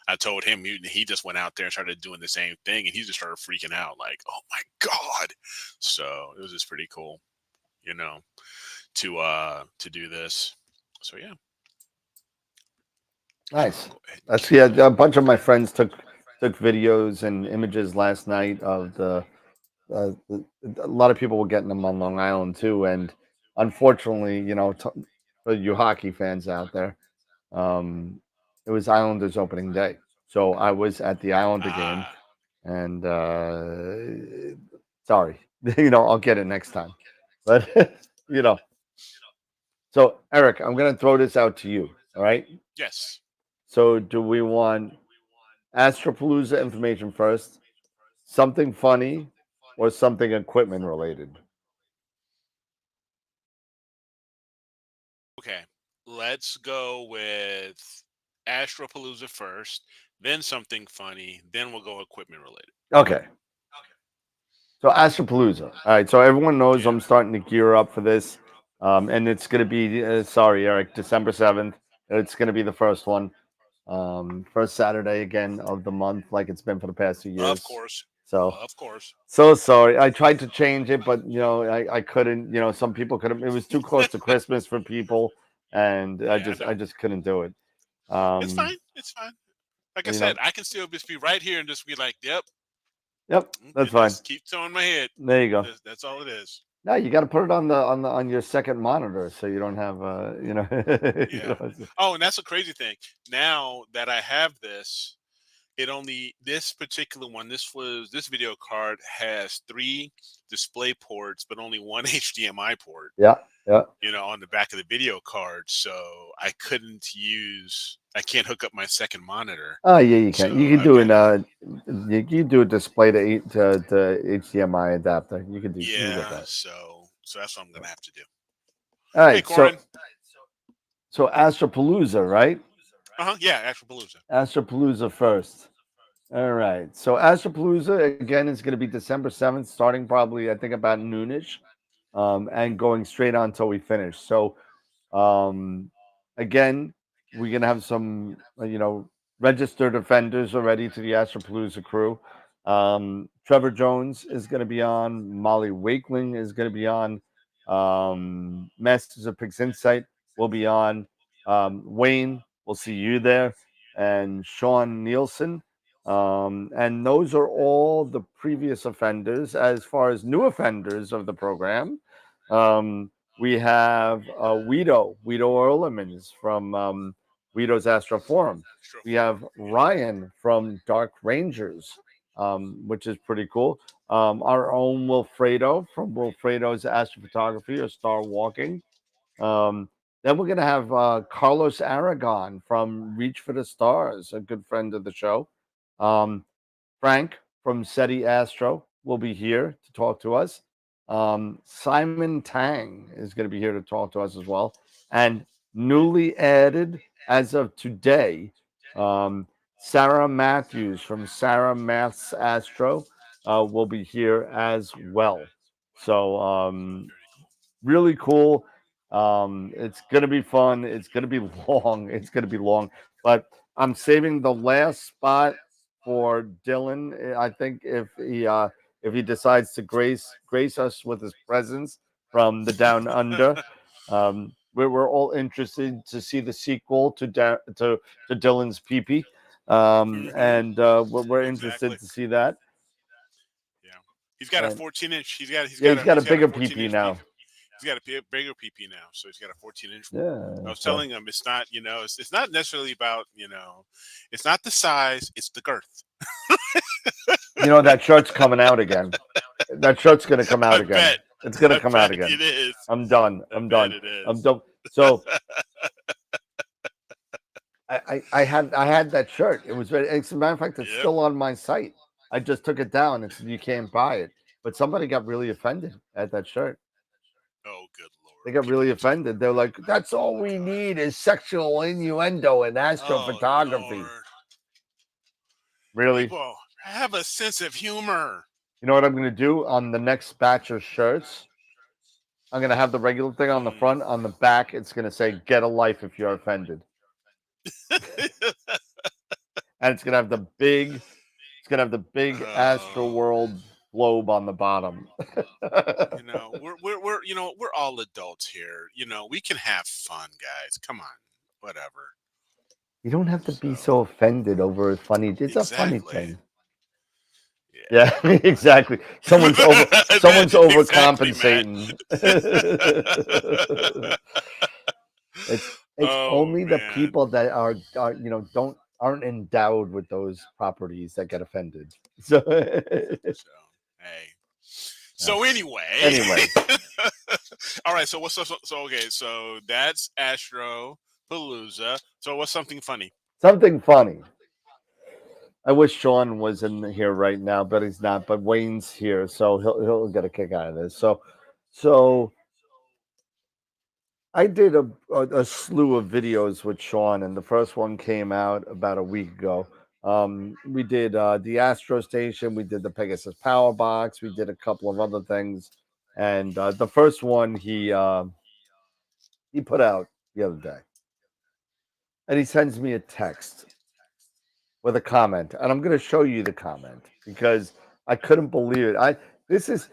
I told him, he just went out there and started doing the same thing, and he just started freaking out like, oh my God. So it was just pretty cool, to do this. So yeah. Nice. That's a bunch of my friends took videos and images last night of a lot of people were getting them on Long Island too, and unfortunately, for you hockey fans out there, it was Islanders opening day, so I was at the Islander game, and sorry, I'll get it next time, but So Eric, I'm gonna throw this out to you. All right. Yes. So do we want Astropalooza information first, something funny, or something equipment related? Okay. Let's go with Astropalooza first, then something funny, then we'll go equipment related. Okay. So Astropalooza. All right. So everyone knows Yeah. I'm starting to gear up for this, and it's going to be. Sorry, Eric. December 7th. It's going to be the first one. First Saturday again of the month, like it's been for the past 2 years. Of course. So Of course. so sorry. I tried to change it, but I couldn't. Some people couldn't. It was too close to Christmas for people, and Yeah, I I know. just couldn't do it. It's fine. It's fine. Like I You said, know. I can still just be right here and just be like, "Yep," Yep, that's and fine. just keep throwing my head. There you go. That's all it is. No, you got to put it on your second monitor so you don't have Yeah. Oh, and that's a crazy thing. Now that I have this, this particular one, this video card has 3 display ports, but only one HDMI port. Yeah, yeah. On the back of the video card, so I can't hook up my second monitor. Oh yeah, you So can. You can I've do got an you do a display to HDMI adapter. You can you can get yeah. that. So that's what I'm gonna have to do. All Hey, right, Corin. so Astropalooza, right? Yeah, Astropalooza. Astropalooza first. All right. So Astropalooza again is going to be December 7th, starting probably I think about noonish, and going straight on until we finish. So Um, again, we're gonna have some, registered offenders already to the Astropalooza crew. Trevor Jones is gonna be on. Molly Wakeling is gonna be on. Masters of Pigs Insight will be on. Wayne, we'll see you there, and Sean Nielsen. And those are all the previous offenders. As far as new offenders of the program, we have Guido Erlemans from Guido's Astro Forum. We have Ryan from Dark Rangers, which is pretty cool. Our own Wilfredo from Wilfredo's Astrophotography or Star Walking. Then we're going to have Carlos Aragon from Reach for the Stars, a good friend of the show. Frank from SETI Astro will be here to talk to us. Simon Tang is going to be here to talk to us as well. And newly added as of today, Sarah Matthews from Sarah Maths Astro will be here as well. So, really cool. It's going to be fun. It's going to be long. It's going to be long. But I'm saving the last spot for Dylan. I think if he decides to grace us with his presence from the Down Under, we're all interested to see the sequel to Dylan's Pee-Pee, and we're interested Exactly. to see that. Yeah. He's got a And 14-inch. he's got a a bigger 14 PP inch now. He's got a bigger PP now, so he's got a 14-inch. Yeah, I was so telling him it's not, it's not necessarily about, it's not the size, it's the girth. that shirt's coming out again. That shirt's gonna come out I again. bet. It's gonna I come out bet again. it is. I'm done. I I'm bet done. it is. I'm done. So I had that shirt. It was very. As a matter of fact, it's Yep. still on my site. I just took it down and said you can't buy it. But somebody got really offended at that shirt. Oh, good lord. They got really offended. They're like, "That's all we need is sexual innuendo and astrophotography." Lord. Really? People have a sense of humor. You know what I'm going to do on the next batch of shirts? I'm going to have the regular thing on the front. On the back, it's going to say, "Get a life if you're offended." And it's going to have the big, AstroWorld globe on the bottom. We're all adults here. We can have fun, guys. Come on. Whatever. You don't have to be so offended over a funny. It's a funny Exactly. thing. Yeah, exactly. Someone's overcompensating. It's only the people that aren't endowed with those properties that get offended. So hey. So anyway. All right. So what's up? So okay. So that's Astropalooza. So what's something funny? Something funny. I wish Sean was in here right now, but he's not. But Wayne's here, so he'll get a kick out of this. So I did a slew of videos with Sean, and the first one came out about a week ago. We did the Astro Station, we did the Pegasus Power Box, we did a couple of other things, and the first one he put out the other day, and he sends me a text with a comment, and I'm going to show you the comment because I couldn't believe it. This is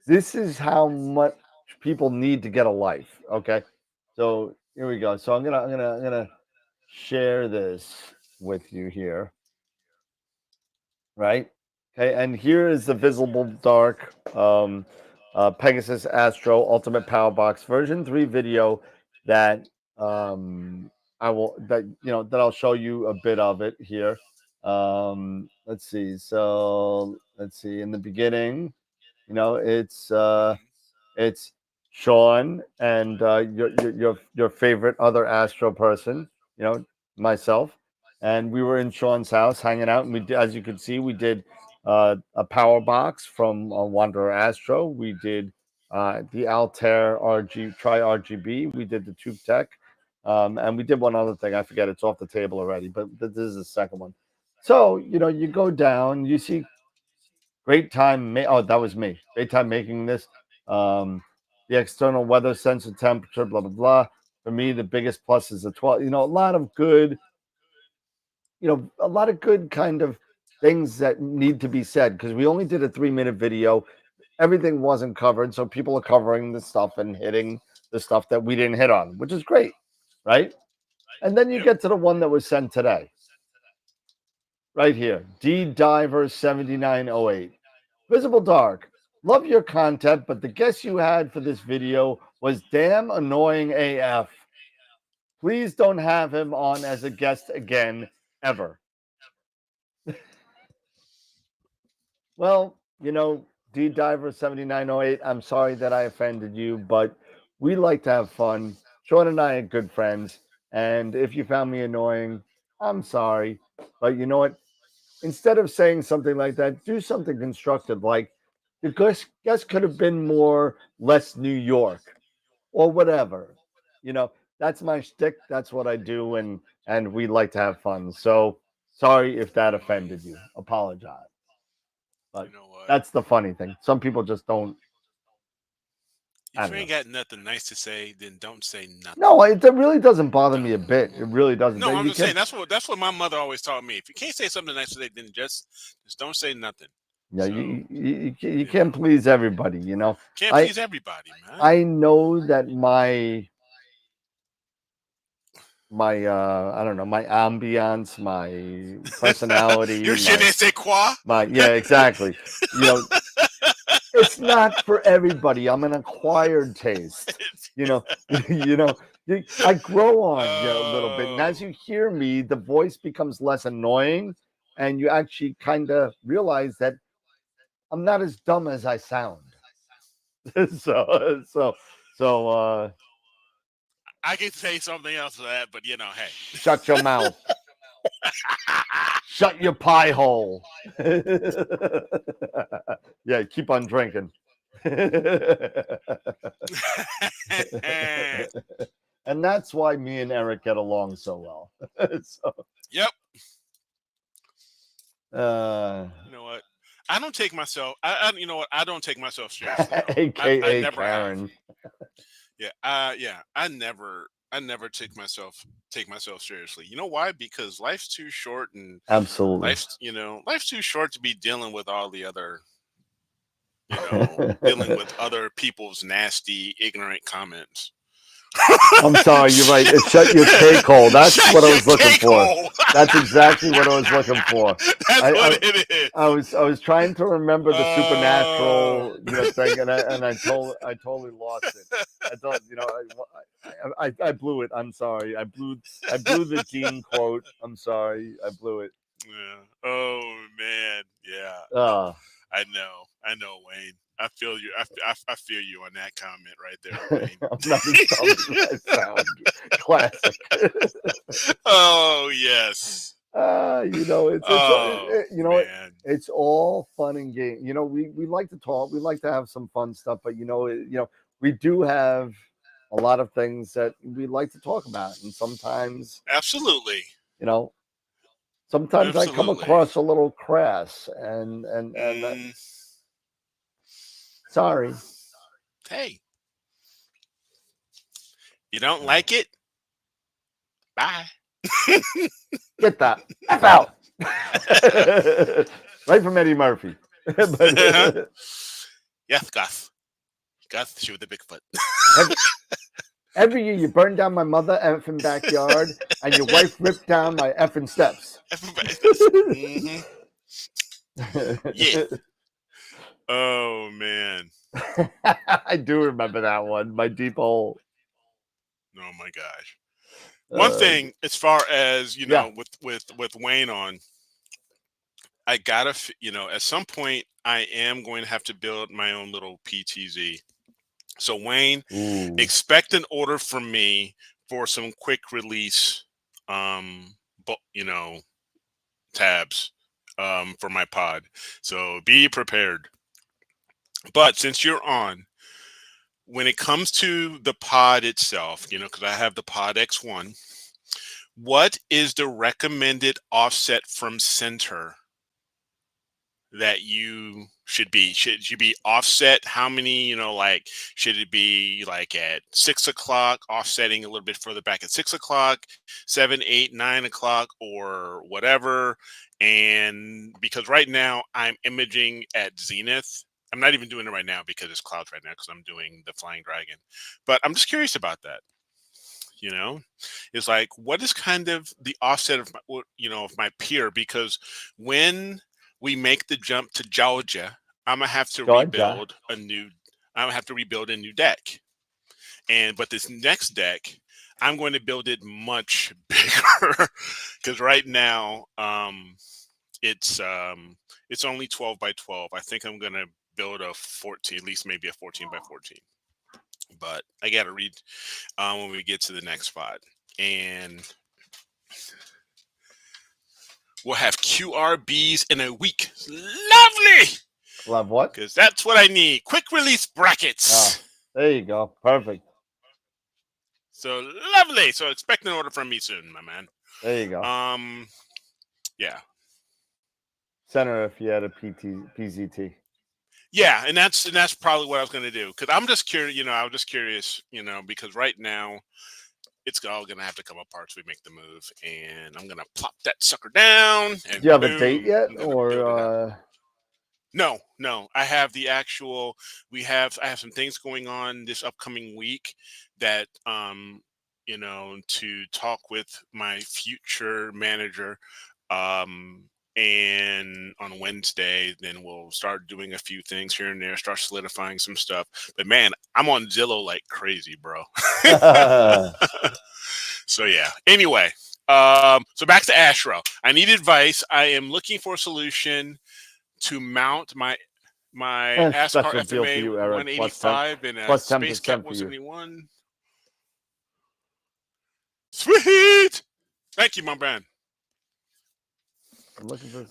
this is how much people need to get a life. Okay, so here we go. So I'm gonna share this with you here, right? Okay, and here is the Visible Dark Pegasus Astro Ultimate Power Box version 3 video that I will that I'll show you a bit of it here. Let's see. So let's see. In the beginning, Mhm. it's Sean and your favorite other Astro person, myself, and we were in Sean's house hanging out, and as you can see, we did a power box from Wanderer Astro. We did the Altair RGB. We did the Tube Tech, and we did one other thing. I forget. It's off the table already, but this is the second one. So you go down, you see great time. Oh, that was me. Great time making this. Um, the external weather sensor temperature, blah blah blah. For me, the biggest plus is the 12. A lot of good. A lot of good kind of things that need to be said because we only did a 3-minute video. Everything wasn't covered, so people are covering the stuff and hitting the stuff that we didn't hit on, which is great, right? And then you Yep. get to the one that was sent today, right here, D Diver 7908. Visible Dark, love your content, but the guest you had for this video was damn annoying AF. Please don't have him on as a guest again, ever. Well, D Diver 7908, I'm sorry that I offended you, but we like to have fun. Sean and I are good friends. And if you found me annoying, I'm sorry. But you know what? Instead of saying something like that, do something constructive. Like the guest could have been less New York or whatever. You know, that's my shtick. That's what I do, and we like to have fun. So sorry if that offended you. Apologize. But You know what? that's the funny thing. Some people just don't. I If don't you know. ain't got nothing nice to say, then don't say nothing. No, it really doesn't bother me a Don't. bit. It really doesn't. No, I'm You just saying can't. that's what my mother always taught me. If you can't say something nice today, then just don't say nothing. Yeah, So you you can't know, please everybody. can't I please everybody, man. I know that my I don't know, my ambiance, my personality, Your je ne sais quoi. my yeah, exactly. You know, it's not for everybody. I'm an acquired taste. You know, you know, I grow on you a little bit, and as Oh, you hear me, the voice becomes less annoying, and you actually kind of realize that I'm not as dumb as I sound. so, so, so, I can say something else to that, but hey. shut your mouth. Shut your pie hole. Yeah, keep on drinking. And that's why me and Eric get along so well. So, Yep. uh, You know what? I don't take myself. You know what? I don't take myself seriously at all. I AKA never have. Karen. Yeah. Yeah. I never take myself seriously. You know why? Because life's too short, and Absolutely. life's too short to be dealing with all the other, dealing with other people's nasty, ignorant comments. I'm sorry, you're right. It's shut your cake hole. That's Shut what I your was looking cake for. hole. That's exactly what I was looking for. That's I, what I it is. I was trying to remember the Uh, supernatural, thing, and I totally lost it. I thought, I blew it. I'm sorry. I blew the Dean quote. I'm sorry. I blew it. yeah. Oh man. Yeah. Uh, I know, Wayne. I feel you. I feel you on that comment right there, Wayne. I'm not as dumb as I sound. Classic. Oh yes. It's Oh man. it's all fun and game. We like to talk. We like to have some fun stuff, but we do have a lot of things that we like to talk about, and sometimes, Absolutely. you know, sometimes I come Absolutely. across a little crass, and Mm, sorry. hey, you don't like it? Bye. Get the F out. Right from Eddie Murphy. But Yes, Gus. Gus, she with the Bigfoot. every year you burn down my mother effing backyard, and your wife ripped down my effing steps. Mm-hmm. Yeah. Oh man. I do remember that one. My deep hole. Oh my gosh. One thing, as far as Yeah. with Wayne on, I gotta, at some point, I am going to have to build my own little PTZ. So Wayne, Ooh. expect an order from me for some quick release, tabs, for my pod. So be prepared. But since you're on, when it comes to the pod itself, because I have the Pod X1, what is the recommended offset from center that you should be? Should you be offset? How many, like, should it be like at 6 o'clock, offsetting a little bit further back at 6 o'clock, 7, 8, 9 o'clock, or whatever? And because right now I'm imaging at zenith. I'm not even doing it right now because it's clouds right now because I'm doing the Flying Dragon. But I'm just curious about that. It's like, what is kind of the offset of my peer? Because when we make the jump to Georgia, I'm gonna have to rebuild a new. I'm gonna have to rebuild a new deck, but this next deck, I'm going to build it much bigger because right now, it's only 12 by 12. I think I'm gonna build a 14, at least maybe a 14 by 14. But I gotta read when we get to the next spot, and we'll have QRBs in a week. Lovely. Love what? Because that's what I need. Quick release brackets. There you go. Perfect. So lovely. So expect an order from me soon, my man. There you go. Yeah. Center if you had a PZT. Yeah, and that's probably what I was gonna do. Because I'm just curious, I was just curious, because right now it's all gonna have to come apart so we make the move. And I'm gonna plop that sucker down. And do you have a date yet? Or No. I have the actual. I have some things going on this upcoming week that to talk with my future manager. And on Wednesday, then we'll start doing a few things here and there, start solidifying some stuff. But man, I'm on Zillow like crazy, bro. So yeah. Anyway, so back to Astro. I need advice. I am looking for a solution to mount my ASCAR FMA 185 and a Space Cat 171. Sweet. Thank you, my man. I'm looking for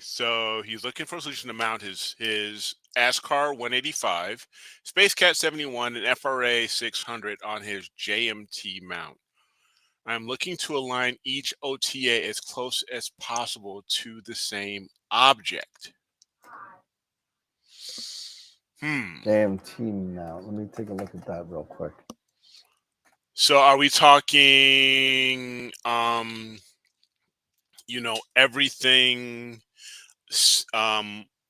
so he's looking for a solution to mount his ASCAR 185, Space Cat 71, and FRA 600 on his JMT mount. I'm looking to align each OTA as close as possible to the same object. JMT mount. Let me take a look at that real quick. So are we talking everything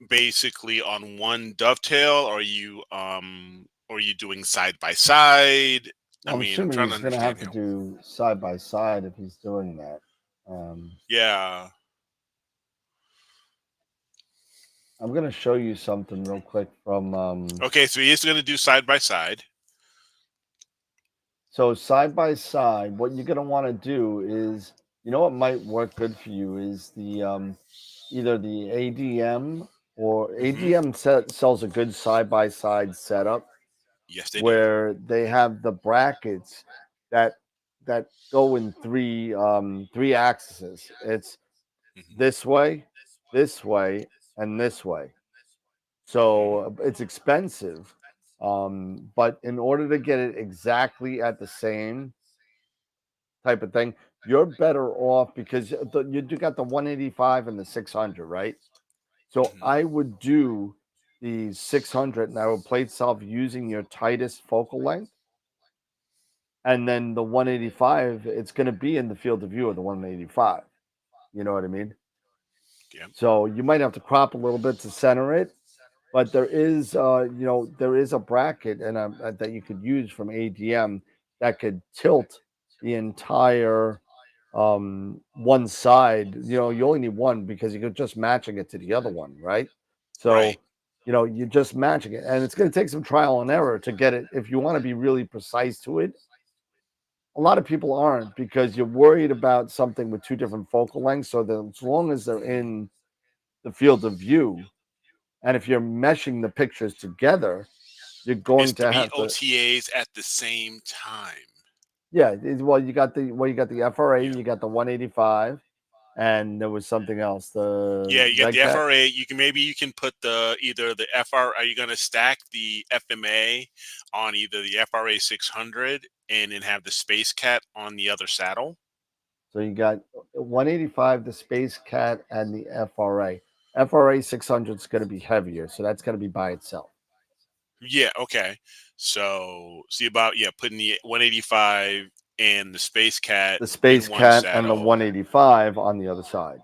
basically on one dovetail? Or are you doing side by side? I'm assuming he's going to have to do side by side if he's doing that. Yeah. I'm going to show you something real quick from. Okay, so he is going to do side by side. So side by side, what you're going to want to do is, what might work good for you is the either the ADM or ADM sells a good side by side setup. Yes, they where do. They have the brackets that go in three axes. It's this way, and this way. So it's expensive. But in order to get it exactly at the same type of thing, you're better off because you got the 185 and the 600, right? So Hmm. I would do the 600 and I would play itself using your tightest focal length. And then the 185, it's going to be in the field of view of the 185. You know what I mean? Yeah. So you might have to crop a little bit to center it, but there is, there is a bracket and that you could use from ADM that could tilt the entire one side. You only need one because you're just matching it to the other one, right? So, Right. you're just matching it, and it's going to take some trial and error to get it. If you want to be really precise to it, a lot of people aren't because you're worried about something with two different focal lengths. So that as long as they're Hmm. in the field of view, and if you're meshing the pictures together, you're It's going to three have to. OTAs at the same time. Yeah, well, you got the FRA, Yeah. you got the 185, and there was something else. The Yeah, you got Red the Cat. FRA. You can put the either the FR. Are you going to stack the FMA on either the FRA 600 and then have the Space Cat on the other saddle? So you got 185, the Space Cat, and the FRA. FRA 600 is going to be heavier, so that's going to be by itself. Yeah. Okay. So see about putting the 185 and the Space Cat The Space in one Cat and the saddle 185 on the other side.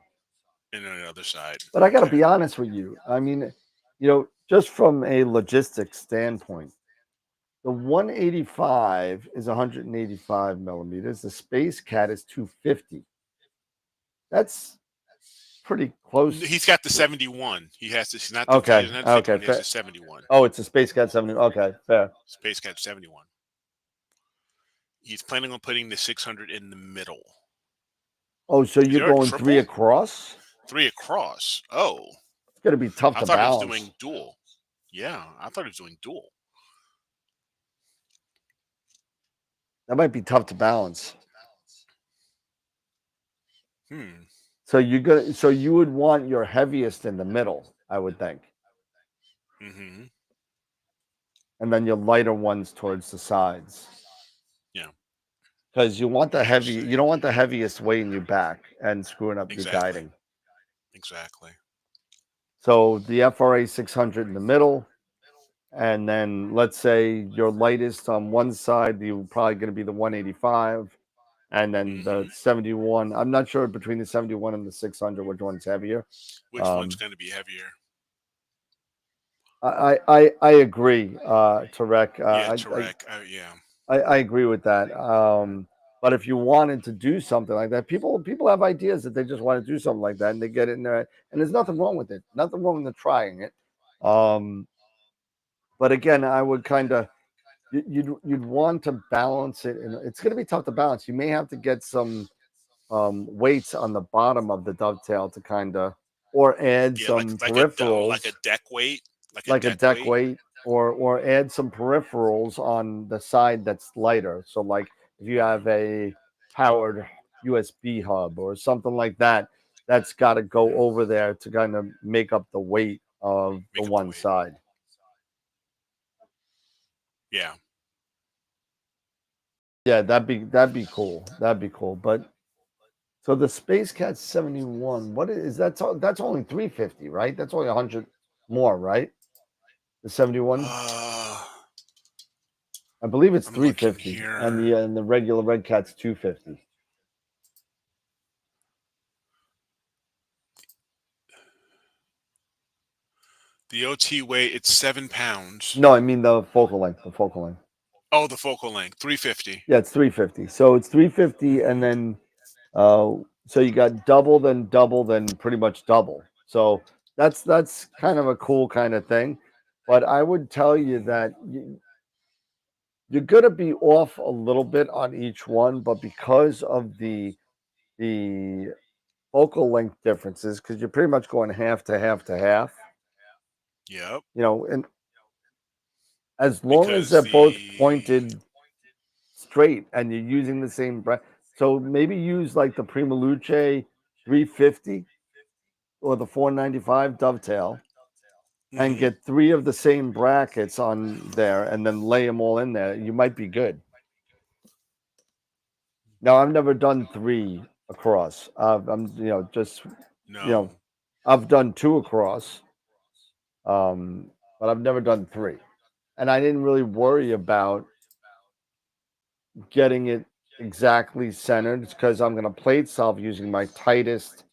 and on the other side. But I got to Okay. be honest with you. I mean, just from a logistics standpoint, the 185 is 185 millimeters. The Space Cat is 250. That's pretty close. He's got the 71. He has to. He's not the. He Okay. doesn't have the Okay. 51. He has the 71. Oh, it's a Space Cat 70. Okay. Fair. Space Cat 71. He's planning on putting the 600 in the middle. Oh, so Is you're there a going three triple? across? Three across. Oh, It's going to be tough I to thought he was balance. doing dual. Yeah, I thought he was doing dual. That might be tough to balance. Hmm. So you would want your heaviest in the middle, I would think. Mm-hmm. And then your lighter ones towards the sides. Yeah. Because you want the heavy, Interesting. you don't want the heaviest weighing you back and screwing up your Exactly. guiding. Exactly. So the FRA 600 in the middle, and then let's say your lightest on one side, you're probably going to be the 185, and then the Mm-hmm. 71. I'm not sure between the 71 and the 600 which one's heavier. Which one's going to be heavier? I agree, Tarek. Yeah, Tarek. Yeah. I agree with that. But if you wanted to do something like that, people have ideas that they just want to do something like that, and they get in there, and there's nothing wrong with it. Nothing wrong with trying it. But again, I would kind of you'd want to balance it, and it's going to be tough to balance. You may have to get some weights on the bottom of the dovetail to kind of, or add Yeah, some like peripherals, a deck weight, like a deck weight, or add some peripherals on the side that's lighter. So like if you have a powered USB hub or something like that, that's got to go over there to kind of make up the weight of the Make up the one weight. side. Yeah. Yeah, that'd be cool. That'd be cool. But so the Space Cat 71, what is that? That's only 350, right? That's only 100 more, right? The 71. Uh, I believe it's I'm looking 350, and here. the regular Red Cat's 250. The OT weight, it's 7 pounds. No, I mean the focal length. The focal length. Oh, the focal length, 350. Yeah, it's 350. So it's 350, and Mhm. then so you got double, then pretty much double. So that's kind of a cool kind of thing. But I would tell you that you're going to be off a little bit on each one, but because of the focal length differences, because you're pretty much going half to half to half, Yep. and as long as Because they're both the pointed straight and you're using the same breath, so maybe use like the Prima Luce 350 or the 495 dovetail, and get 3 of the same brackets on there and then lay them all in there, you might be good. Now, I've never done 3 across. I'm, just, No. I've done 2 across, but I've never done 3. And I didn't really worry about getting it exactly centered because I'm going to plate solve using my tightest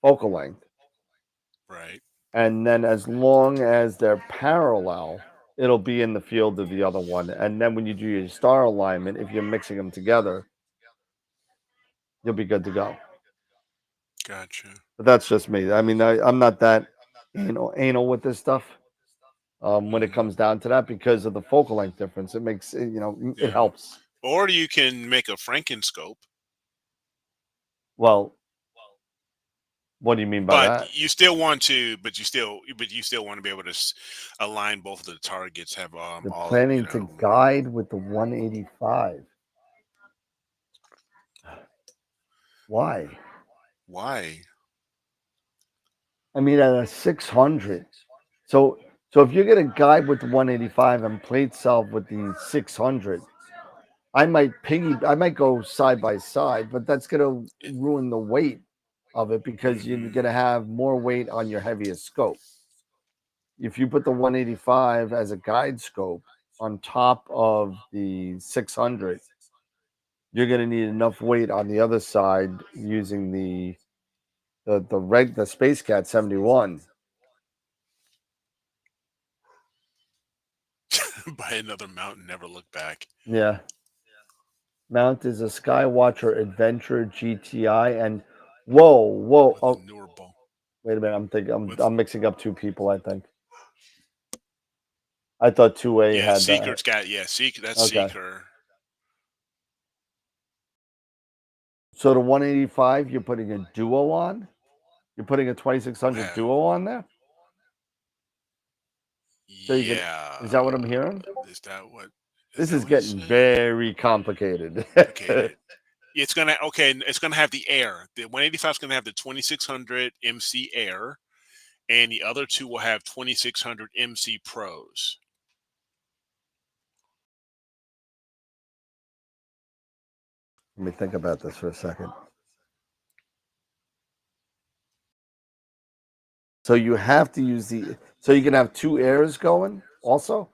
focal length. Right. And then as long as they're parallel, it'll be in the field of the other one. And then when you do your star alignment, if you're mixing them together, you'll be good to go. Gotcha. But that's just me. I mean, I'm not that anal with this stuff when it comes down to that because of the focal length difference. It makes it, Yeah. it helps. Or you can make a Frankenscope. Well, what do you mean by But that? you still want to, but you still want to be able to align both of the targets. Have They're all planning to guide with the 185. Why? Why? I mean, at a 600. So if you're gonna guide with the 185 and plate solve with the 600, I might go side by side, but that's gonna ruin the weight of it because you're gonna have more weight on your heaviest scope. If you put the 185 as a guide scope on top of the 600, you're gonna need enough weight on the other side using the Space Cat 71. Buy another mount and never look back. Yeah. Mount is a Skywatcher Adventure GTI, and whoa! With a newer ball. Wait a minute, I'm mixing up 2 people. I think I thought 2A Yeah, had Seeker's that. got Seeker. That's Okay. Seeker. So the 185, you're putting a duo on. You're putting a 2600 Wow. duo on there. So Yeah. is that what I'm hearing? Is that what? This is getting very complicated. It's gonna It's gonna have the Air. The 185 is gonna have the 2600 MC Air, and the other 2 will have 2600 MC Pros. Let me think about this for a second. So you have to use so you can have 2 airs going also?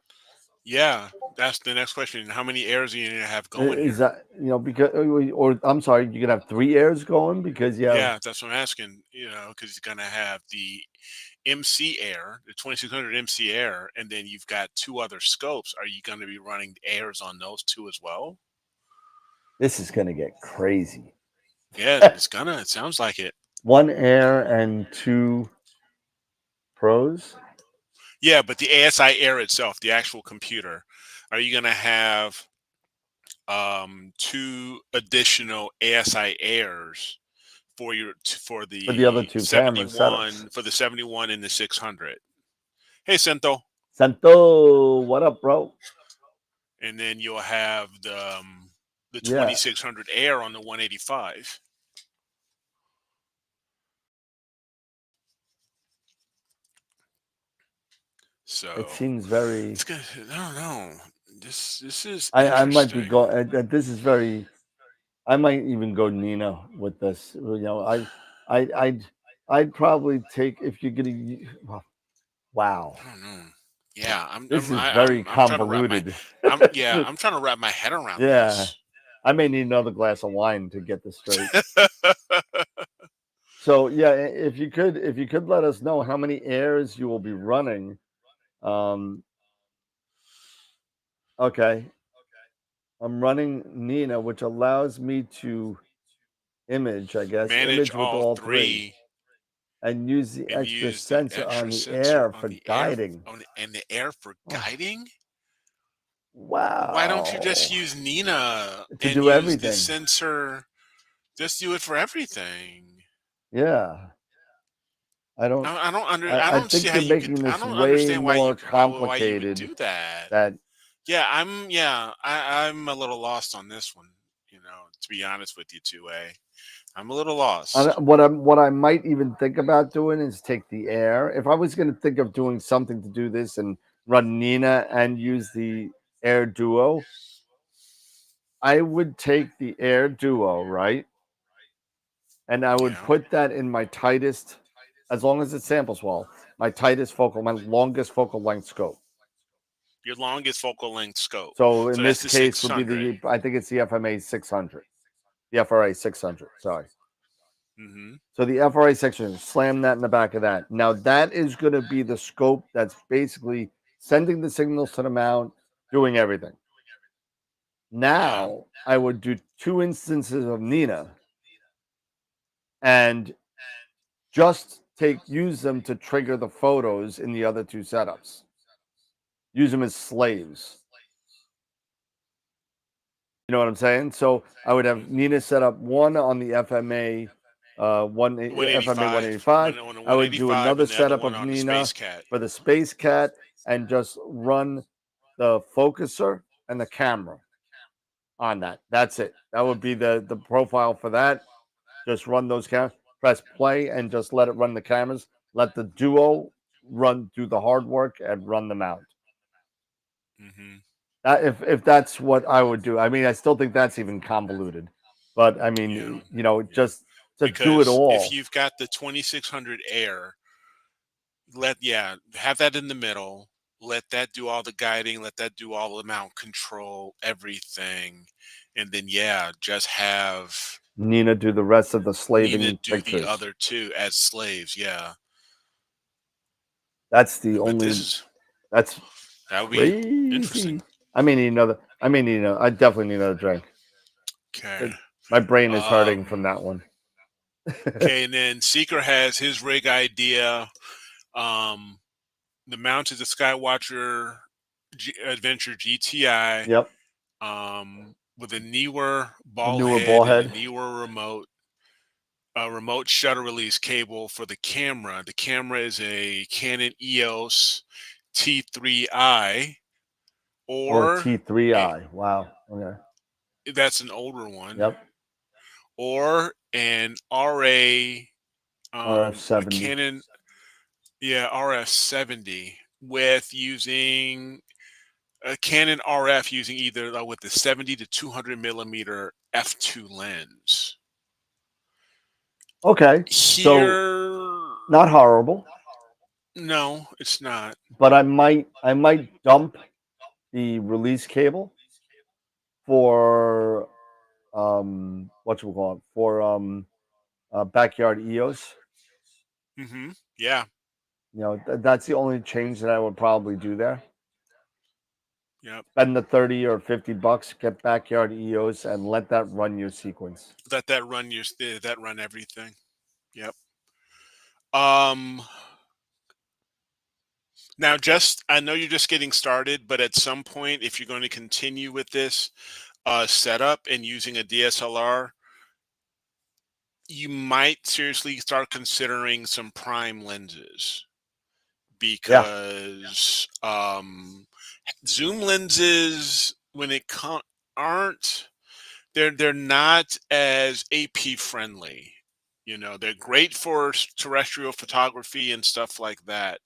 Yeah, that's the next question. How many airs are you gonna have going Is here? that, because, or I'm sorry, you can have 3 airs going because you have. Yeah, that's what I'm asking. Because you're gonna have the MC Air, the 2600 MC Air, and then you've got 2 other scopes. Are you gonna be running airs on those 2 as well? This is going to get crazy. Yeah, it's gonna. It sounds like it. 1 air and 2 pros. Yeah, but the ASI Air itself, the actual computer, are you gonna have 2 additional ASI Airs for For the other 2 camera setups. for the 71 and the 600? Hey, Sento. Santo, what up, bro? And then you'll have the Yeah. 2600 Air on the 185. So It seems very. it's good. I don't know. This is. I might be interesting. going. This is very. I might even go Nina with this. I'd probably take if you're gonna. Wow. I don't know. Yeah, This is very convoluted. I'm trying to wrap my head around this. I may need another glass of wine to get this straight. So yeah, if you could let us know how many airs you will be running. Okay. I'm running Nina, which allows me to image, I guess, Manage image with all 3. And use the and extra use sensor extra on the sensor air on for the guiding. and the air for guiding. Wow. Why don't you just use Nina to and do use everything? the sensor? Just do it for everything. Yeah. I don't see how you're you making could. I this don't way understand more why you complicated. would do that. That I'm a little lost on this one. To be honest with you, 2A. I'm a little lost. What I might even think about doing is take the Air. If I was going to think of doing something to do this and run Nina and use the Air Duo, I would take the Air Duo, right? And I would Yeah. put that in my tightest, as long as it samples well, my longest focal length scope. Your longest focal length scope. So in So that's this the case would be 600. I think it's the FMA 600, the FRA 600. Sorry. Mm-hmm. So the FRA 600, slam that in the back of that. Now that is going to be the scope that's basically sending the signals to the mount, doing everything. Yeah. Now I would do 2 instances of Nina and just use them to trigger the photos in the other 2 setups. Use them as slaves. You know what I'm saying? So I would have Nina set up one on the FMA, FMA 185. One on I would do 185 another and the other setup one of on the Nina Space Cat. for the Space Cat and just run the focuser and the camera on that. That's it. That would be the profile for that. Just run those cameras, press play, and just let it run the cameras. Let the Duo do the hard work and run them out. Mm-hmm. If that's what I would do, I mean, I still think that's even convoluted, but I Yeah. mean, Yeah. just to do it Because if all. you've got the 2600 Air, have that in the middle. Let that do all the guiding. Let that do all the mount control, everything, and then just have Nina do the rest of the Nina slaving do the pictures. other two as slaves. Yeah, That's the but only. That's that would be interesting. crazy. I mean, I definitely need another drink. Okay. My brain is hurting from Um. that one. Okay, and then Seeker has his rig idea. Um, the mount is a Skywatcher Adventure GTI. Yep. With a newer A ball newer head ball and a head. newer remote shutter release cable for the camera. The camera is a Canon EOS T3i, Or or T3i. Wow. Okay. that's an older one, Yep. or an RA, a RF70. Canon, RF70 with using a Canon RF using either with the 70 to 200 millimeter f2 lens. Okay. So Here, not horrible, no, it's not. but I might dump the release cable for what you call it for backyard EOS. Mm-hmm. Yeah. That's the only change that I would probably do there. Yep. Spend the 30 or $50, get backyard EOS, and let that run your sequence. That run everything. Yep. Um. Now, I know you're just getting started, but at some point, if you're going to continue with this setup and using a DSLR, you might seriously start considering some prime lenses Yeah, because zoom lenses, when it aren't they're not as AP friendly. They're great for terrestrial photography and stuff like that,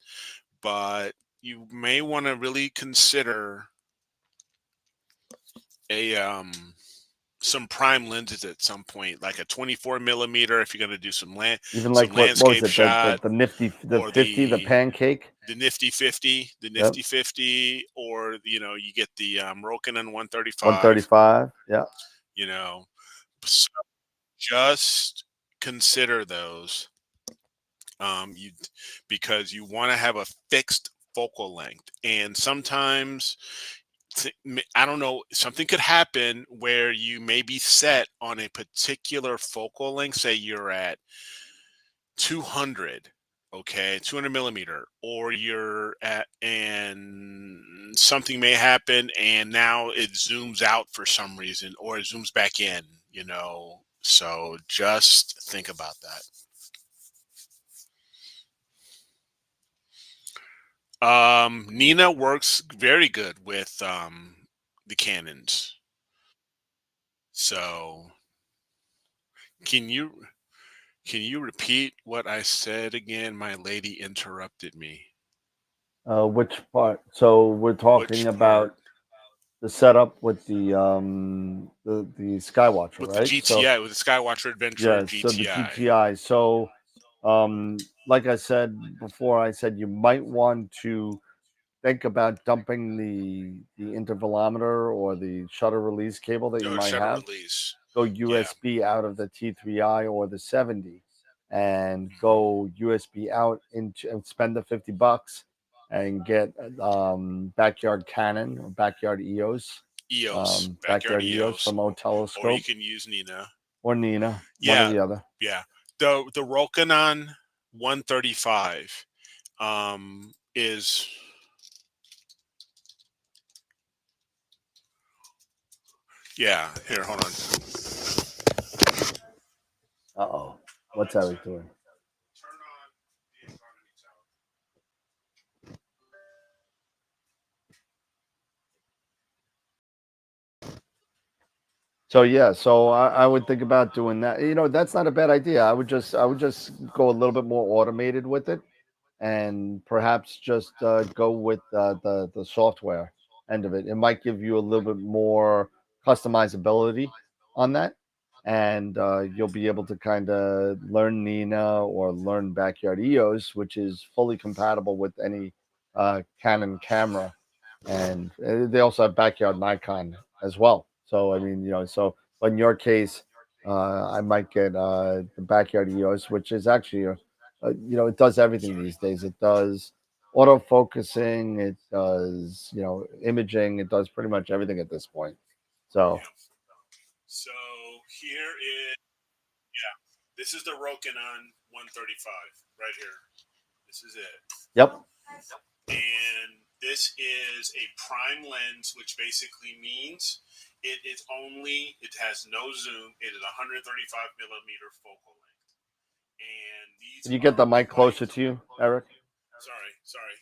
but you may want to really consider a some prime lenses at some point, like a 24 millimeter if you're going to do even some like what was landscape it shot, the nifty the or 50 the pancake. the Yep, nifty 50, or you get the Rokinon 135. 135. Yeah, You know, so just consider those, you because you want to have a fixed focal length, and sometimes I don't know, something could happen where you may be set on a particular focal length. Say you're at 200, okay, 200 millimeter, or and something may happen and now it zooms out for some reason, or it zooms back in. So just think about that. Nina works very good with the Canons. So Can you repeat what I said again? My lady interrupted me. Which part? So we're talking Which about part? the setup with the Skywatcher, With the right? So GTI, with the Skywatcher Adventure yeah, so the GTI. GTI. So like I said before, I said you might want to think about dumping the intervalometer or the shutter release cable that you Oh, might shutter have. release. Go Yeah. USB out of the T3i or the 70 and Mhm. go USB out into and spend the $50 and get backyard Canon or backyard EOS, Backyard backyard EOS EOS, from O or you Telescope can use Nina. or Nina, one or Yeah, the other. yeah. The Rokinon 135 is yeah. Here, hold on. Uh-oh. What's Eric doing? Turn on the economy tower. So yeah, so I would think about doing that. That's not a bad idea. I would just go a little bit more automated with it, and perhaps just go with the software end of it. It might give you a little bit more customizability on that, and you'll be able to kind of learn Nina or learn Backyard EOS, which is fully compatible with any Canon camera, and they also have Backyard Nikon as well. So I mean, but in your case, I might get the Backyard EOS, which is actually it does everything these days. It does auto focusing, it does imaging, it does pretty much everything at this point. So Yep. So here is yeah. This is the Rokinon 135 right here. This is it. yep, And this is a prime lens, which basically means it has no zoom. It is 135 millimeter focal length. And these can you get the mic closer to you, Eric? Sorry.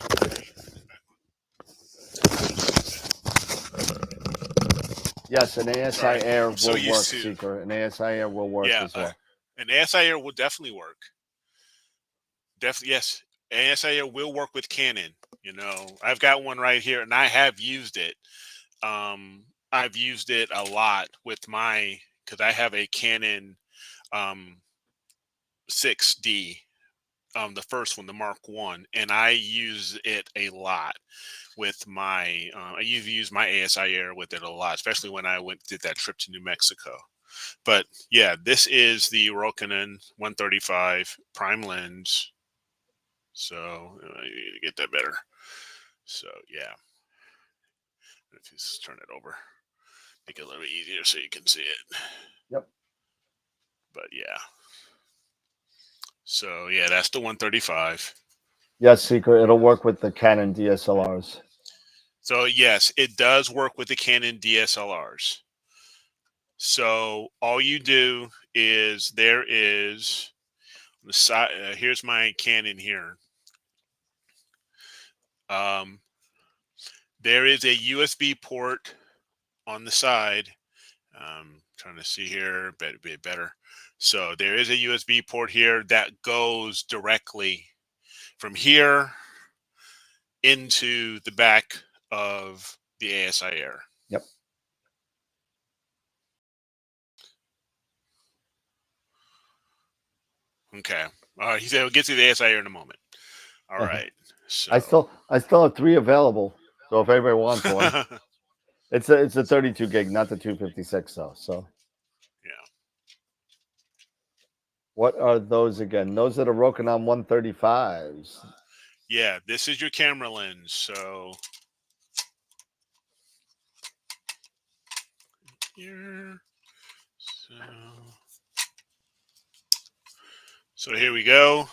Yes, an ASI Sorry. Air I'm so will work, used to Seeker. An ASI Air will work yeah. as well. An ASI Air will definitely work. Definitely yes. ASI Air will work with Canon. I've got one right here, and I have used it. I've used it a lot with because I have a Canon 6D, the first one, the Mark One, and I use it a lot with my. I use my ASI Air with it a lot, especially when I did that trip to New Mexico. But yeah, this is the Rokinon 135 prime lens. So you need to get that better. So yeah, if you just turn it over, make it a little bit easier so you can see it. Yep. But yeah. So yeah, that's the 135. Yes, Seeker. It'll work with the Canon DSLRs. So yes, it does work with the Canon DSLRs. So all you do is there is the side. Here's my Canon here. There is a USB port on the side. Trying to see here, better. So there is a USB port here that goes directly from here into the back of the ASI Air. Yep. Okay. He said we'll get to the ASI Air in a moment. All right. So I still have 3 available. So if anybody wants one, it's a 32 gig, not the 256 though. So yeah. what are those again? Those are the Rokinon 135s. Yeah, this is your camera lens. So here. So here we go.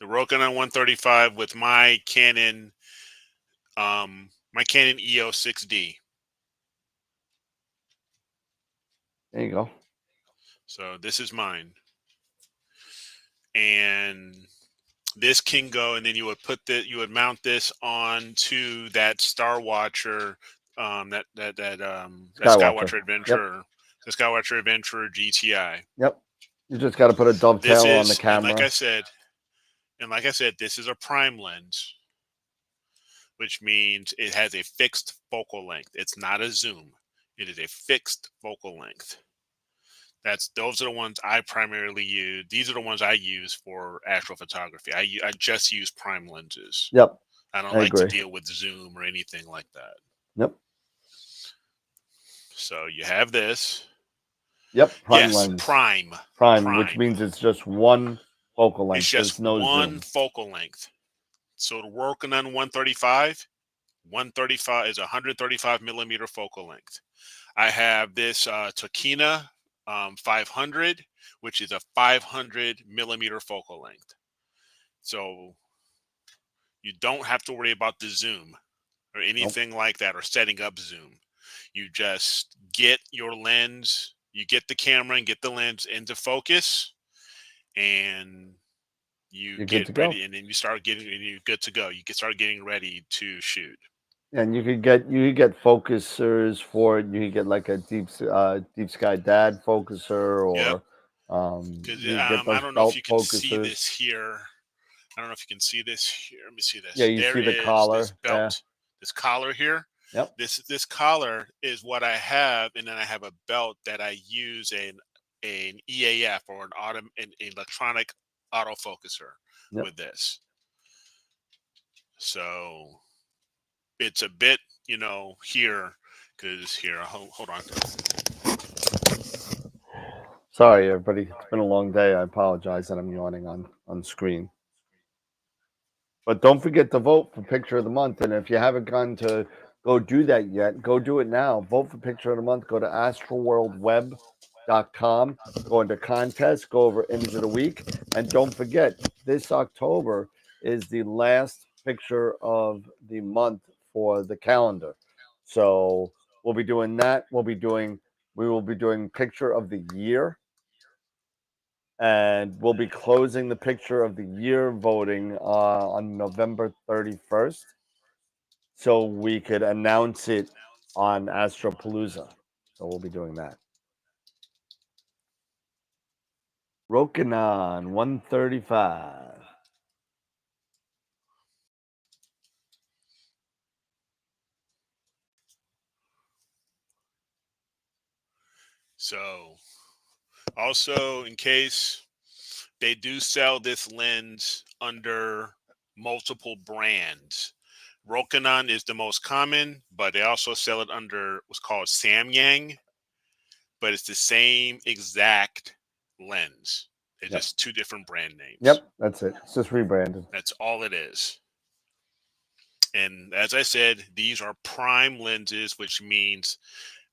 The Rokinon 135 with my Canon EOS 6D. There you go. So this is mine. And this can go, and then you would mount this onto that Star Watcher, that Skywatcher Adventure. Yep. The Skywatcher Adventurer GTI. Yep. You just got to put a dovetail on the camera. And like I said, this is a prime lens, which means it has a fixed focal length. It's not a zoom. It is a fixed focal length. Those are the ones I primarily use. These are the ones I use for astrophotography. I just use prime lenses. Yep. I don't like to deal with zoom or anything like that. Yep. So you have this. Yep. Prime lens. Prime, which means it's just one focal length. It's just no one zoom. focal length. So to work on 135, 135 is 135 millimeter focal length. I have this Tokina 500, which is a 500 millimeter focal length. So you don't have to worry about the zoom or anything like that, or setting up zoom. You just get your lens, you get the camera and get the lens into focus, and you get ready, and then you're good to go. You can start getting ready to shoot. And you could get focusers for it. You could get like a deep sky dad focuser, or yep. I don't know if you can see this here. I don't know if you can see this here. Let me see this. Yeah, you see the collar. This belt, this collar here. Yep. This collar is what I have, and then I have a belt that I use an EAF, or an electronic autofocuser with this. So it's a bit, here, because here, hold on. Sorry, everybody. It's been a long day. I apologize that I'm yawning on screen. But don't forget to vote for Picture of the Month. And if you haven't gone to go do that yet, go do it now. Vote for Picture of the Month. Go to astroworldweb.com. Go into contest. Go over Image of the Week. And don't forget, this October is the last picture of the month for the calendar. So we'll be doing that. We will be doing Picture of the Year. And we'll be closing the Picture of the Year voting on November 31st, so we could announce it on Astropalooza. So we'll be doing that. Rokinon 135. So, also, in case they do sell this lens under multiple brands, Rokinon is the most common, but they also sell it under what's called Samyang, but it's the same exact lens. It's just two different brand names. Yep, that's it. It's just rebranded. That's all it is. And as I said, these are prime lenses, which means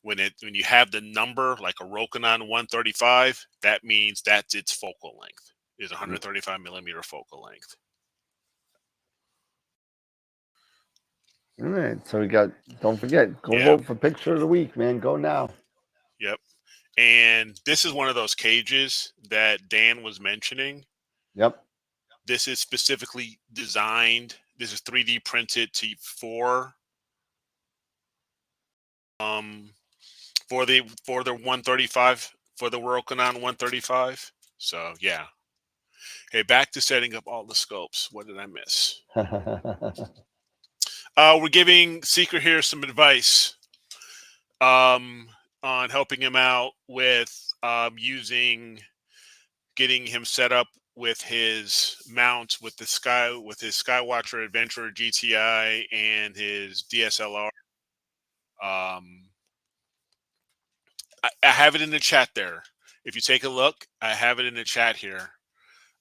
when you have the number like a Rokinon 135, that means that's its focal length, is 135 millimeter focal length. All right, so don't forget, go vote for Picture of the Week, man. Go now. Yep. And this is one of those cages that Dan was mentioning. Yep. This is specifically designed. This is 3D printed for the 135, for the Rokinon 135. So yeah. Okay, back to setting up all the scopes. What did I miss? We're giving Seeker here some advice on helping him out with getting him set up with his mount with his Skywatcher Adventurer GTI and his DSLR. I have it in the chat there. If you take a look, I have it in the chat here.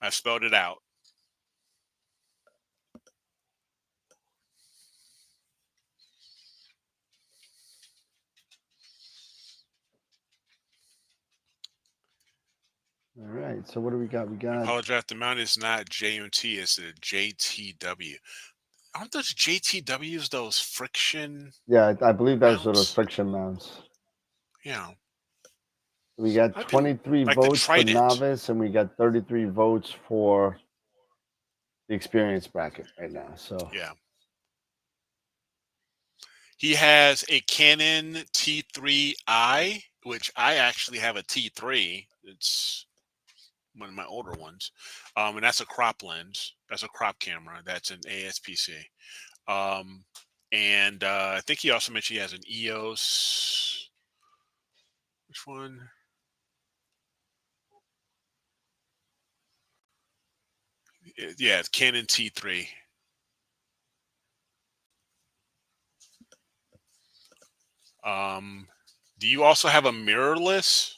I've spelled it out. All right. So what do we got? We got. Apologize. The mount is not JMT. It's a JTW. Aren't those JTWs those friction? Yeah, I believe those are those friction mounts. Yeah. We got 23 votes for novice, and we got 33 votes for the experience bracket right now. So yeah. He has a Canon T3i which I actually have a T3. It's one of my older ones, and that's a crop lens. That's a crop camera. That's an ASPC. Um, and I think he also mentioned he has an EOS. Which one? Yeah, it's Canon T3. Do you also have a mirrorless?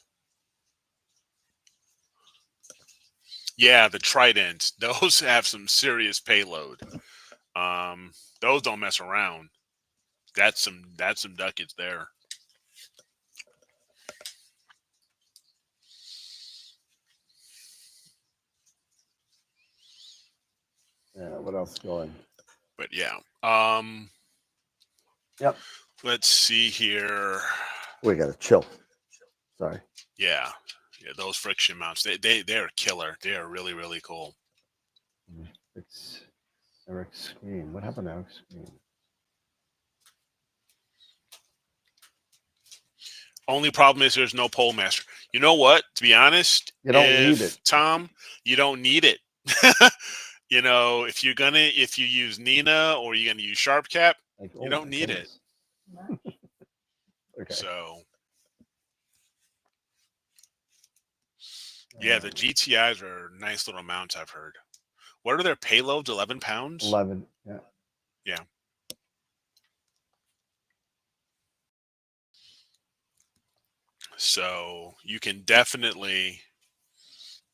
Yeah, the Trident. Those have some serious payload. Those don't mess around. That's some ducats there. Yeah. What else going? But yeah. Yep. Let's see here. We gotta chill. Sorry. Yeah. Yeah, those friction mounts. They're killer. They are really, really cool. It's Eric's screen. What happened to Eric's screen? Only problem is there's no pole master. You know what? To be honest, You don't need it, Tom. You don't need it. You know, if you use Nina or you're gonna use Sharp Cap, like, you don't need it. Okay. So yeah, the GTIs are nice little mounts. I've heard. What are their payloads? 11 pounds. 11. Yeah. Yeah. So you can definitely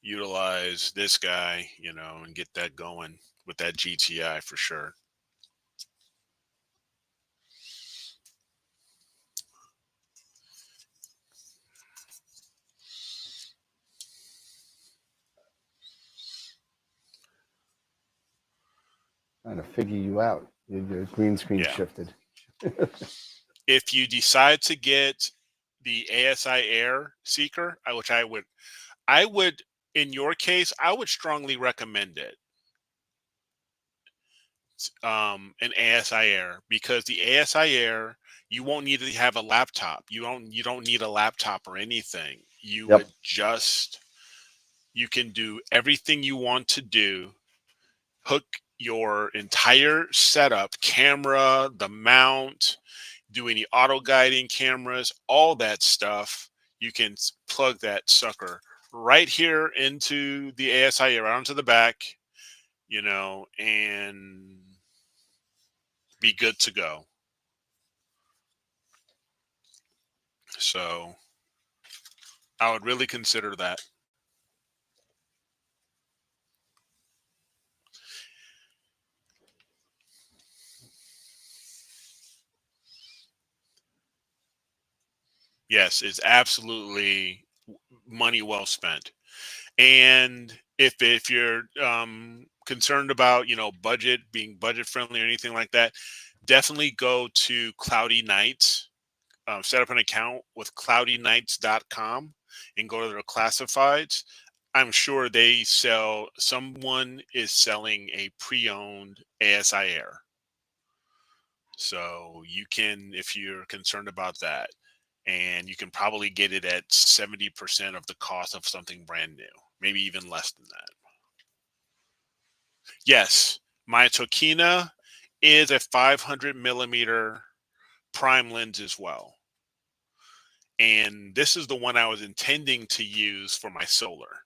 utilize this guy, you know, and get that going with that GTI for sure. Trying to figure you out. Your green screen Yeah. shifted. If you decide to get the ASI Air Seeker, which I would, in your case, I would strongly recommend it. An ASI Air, because the ASI Air, you won't need to have a laptop. You don't need a laptop or anything. You Yep. would just, you can do everything you want to do. Hook your entire setup, camera, the mount, do any auto guiding cameras, all that stuff. You can plug that sucker right here into the ASI, right onto the back, you know, and be good to go. So I would really consider that. Yes, it's absolutely money well spent. And if you're concerned about, you know, being budget friendly or anything like that, definitely go to Cloudy Nights. Set up an account with cloudynights.com and go to their classifieds. I'm sure someone is selling a pre-owned ASI Air. So you can, if you're concerned about that, and you can probably get it at 70% of the cost of something brand new, maybe even less than that. Yes, my Tokina is a 500 millimeter prime lens as well. And this is the one I was intending to use for my solar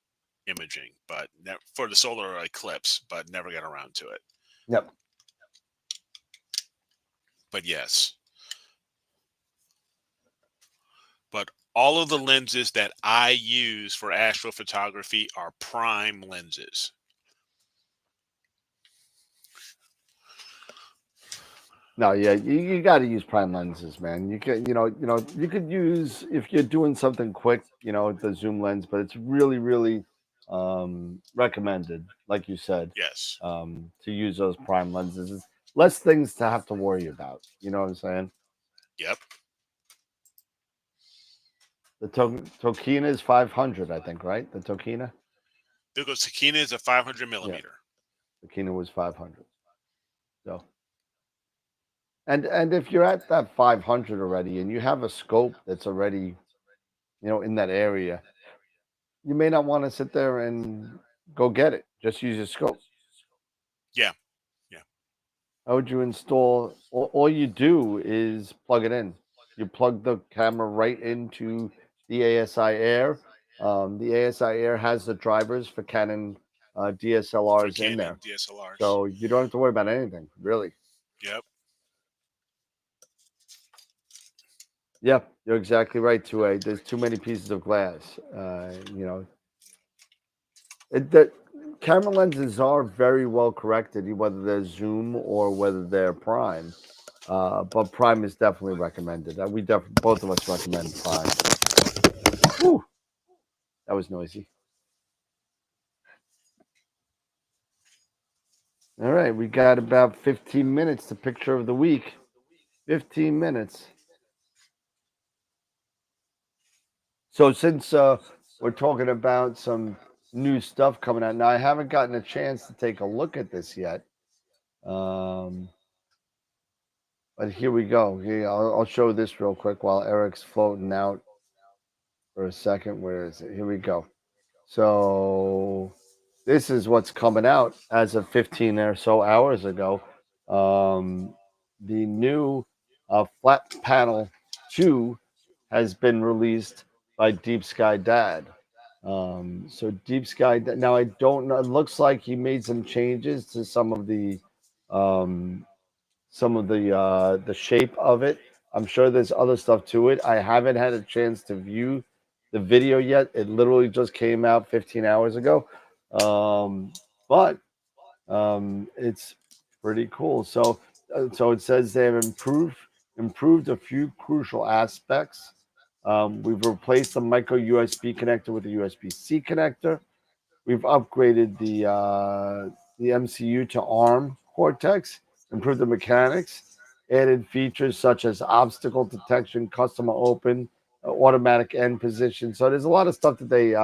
imaging, but for the solar eclipse, but never got around to it. Yep. But yes. But all of the lenses that I use for astrophotography are prime lenses. No, yeah, you got to use prime lenses, man. You can, you could use, if you're doing something quick, the zoom lens, but it's really, really recommended, like you said, Yes. to use those prime lenses. It's less things to have to worry about. You know what I'm saying? Yep. The Tokina is 500, I think, right? The Tokina. The Tokina is a 500 millimeter. Yeah. Tokina was 500. So. And if you're at that 500 already and you have a scope that's already in that area, you may not want to sit there and go get it. Just use your scope. Yeah. Yeah. How would you install? All you do is plug it in. You plug the camera right into the ASI Air. The ASI Air has the drivers for Canon For DSLRs in there, Canon DSLRs. so you don't have to worry about anything really. Yep. Yeah, you're exactly right. There's too many pieces of glass. The camera lenses are very well corrected, whether they're zoom or whether they're prime. But prime is definitely recommended. Both of us recommend prime. Whew, that was noisy. All right, we got about 15 minutes to picture of the week. 15 minutes. So since we're talking about some new stuff coming out now, I haven't gotten a chance to take a look at this yet. But here we go. Here, I'll show this real quick while Eric's floating out for a second. Where is it? Here we go. So this is what's coming out as of 15 or so hours ago. The new flat panel 2 has been released by Deep Sky Dad. So Deep Sky, now I don't know. It looks like he made some changes to um, the shape of it. I'm sure there's other stuff to it. I haven't had a chance to view the video yet. It literally just came out 15 hours ago. But it's pretty cool. So it says they've improved a few crucial aspects. We've replaced the micro USB connector with a USB-C connector. We've upgraded the MCU to ARM Cortex, improved the mechanics, added features such as obstacle detection, custom open, automatic end position. So there's a lot of stuff that they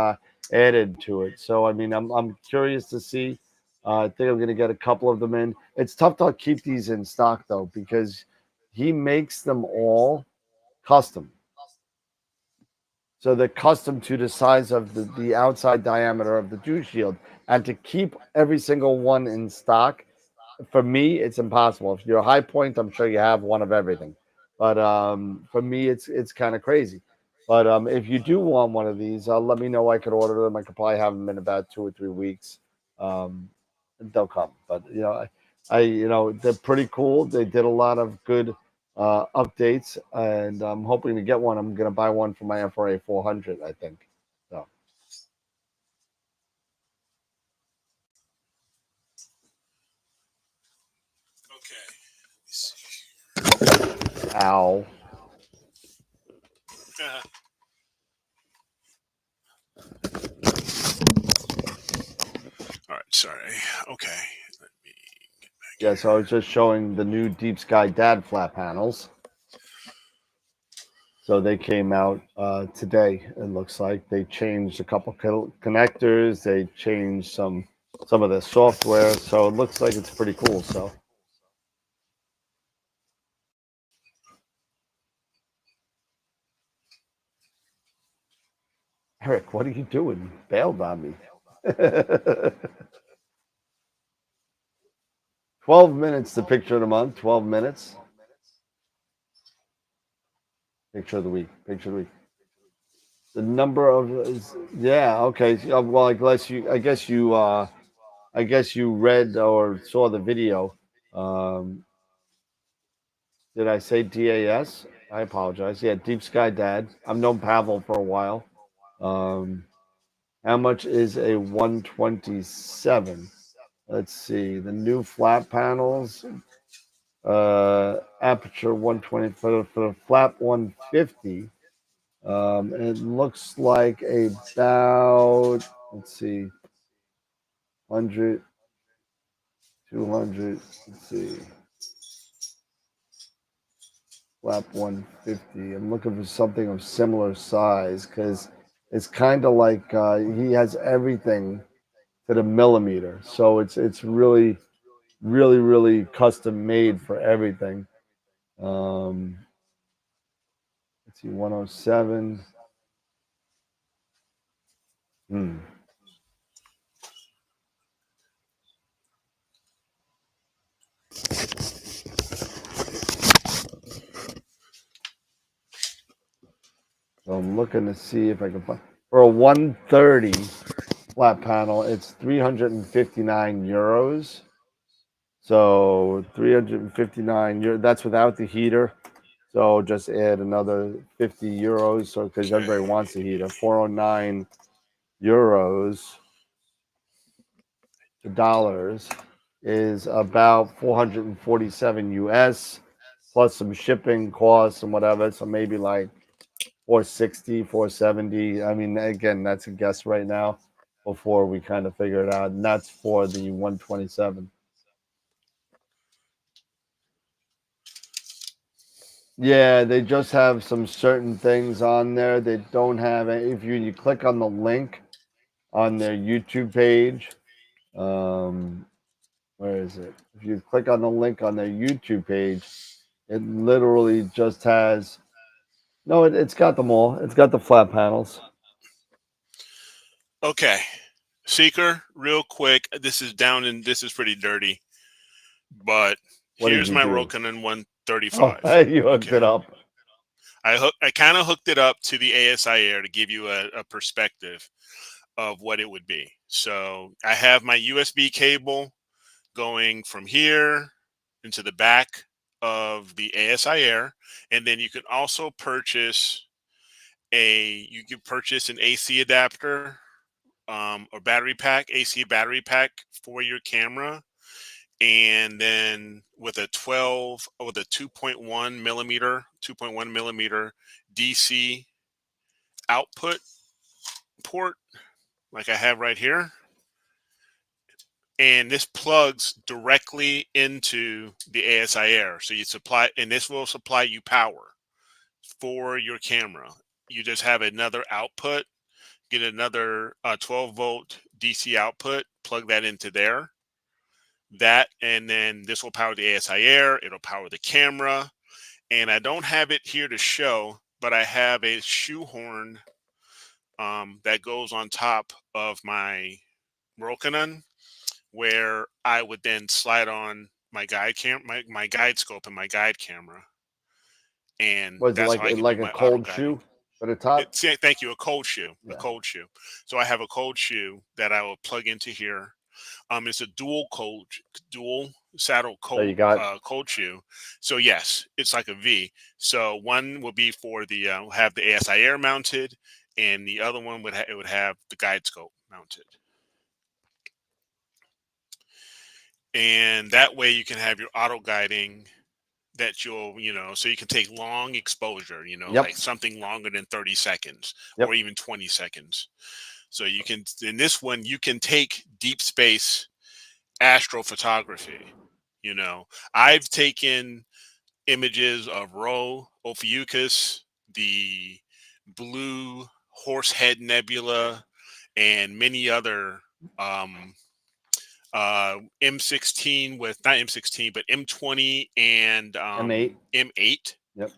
added to it. So I mean, I'm curious to see. I think I'm going to get a couple of them in. It's tough to keep these in stock though because he makes them all custom. So they're custom to the size of the outside diameter of the dew shield. And to keep every single one in stock, for me, it's impossible. If you're a High Point, I'm sure you have one of everything. But for me, it's kind of crazy. But if you do want one of these, let me know. I could order them. I could probably have them in about 2 or 3 weeks. They'll come. But they're pretty cool. They did a lot of good updates, and I'm hoping to get one. I'm going to buy one for my FRA 400, I think. So. Okay. Ow. All right. Sorry. Okay. Let me get back Yeah, so I was just showing the new Deep Sky Dad flat panels. So they came out today. It looks like they changed a couple connectors. They changed some of the software. So it looks like it's pretty cool. So. Eric, what are you doing? You bailed on me. 12 minutes to picture of the month. 12 minutes. Picture of the week. Picture of the week. The number of okay. Well, I guess you read or saw the video. Did I say DAS? I apologize. Yeah, Deep Sky Dad. I've known Pavel for a while. How much is a 127? Let's see. The new flat panels. Aperture 120 for the flap 150. It looks like about, let's see, 100, 200, let's see, flap 150. I'm looking for something of similar size because it's kind of like he has everything to the millimeter. So it's really, really, really custom made for everything. Let's see, 107. Hmm. So I'm looking to see if I can find for a 130 flat panel. It's 359 euros. So 359 euro. That's without the heater. So just add another 50 euros. So because everybody Okay. wants the heater, 409 euros to dollars is about 447 US plus some shipping costs and whatever. So maybe like 460, 470. I mean, again, that's a guess right now before we kind of figure it out. And that's for the 127. Yeah, they just have some certain things on there. They don't have if you click on the link on their YouTube page, where is it? If you click on the link on their YouTube page, it literally just has no, it's got them all. It's got the flat panels. Okay. Seeker, real quick. This is pretty dirty, but What did here's you my do? Rokinon Oh, 135. you hooked Okay. it up. I kind of hooked it up to the ASI Air to give you a perspective of what it would be. So I have my USB cable going from here into the back of the ASI Air, and then you can also purchase an AC adapter, or battery pack, AC battery pack for your camera, and then with a 2.1 millimeter DC output port, like I have right here. And this plugs directly into the ASI Air. So and this will supply you power for your camera. You just have another output, get another 12-volt DC output, plug that into there. And then this will power the ASI Air. It'll power the camera. And I don't have it here to show, but I have a shoehorn that goes on top of my Rokinon, where I would then slide on my my guide scope and my guide camera, and Was it that's how I can do like a my auto cold guiding. shoe for the top? Thank you, a cold shoe, a Yeah. cold shoe. So I have a cold shoe that I will plug into here. It's a dual saddle So you got cold shoe. So yes, it's like a V. So one will be for the have the ASI Air mounted, and the other one it would have the guide scope mounted. And that way you can have your auto guiding that so you can take long exposure, yep, like something longer than 30 seconds yep. or even 20 seconds. So you can, in this one, you can take deep space astrophotography. I've taken images of Rho Ophiuchus, the blue Horsehead Nebula, and many other M16 with not M16 but M20 and M8. M8. Yep.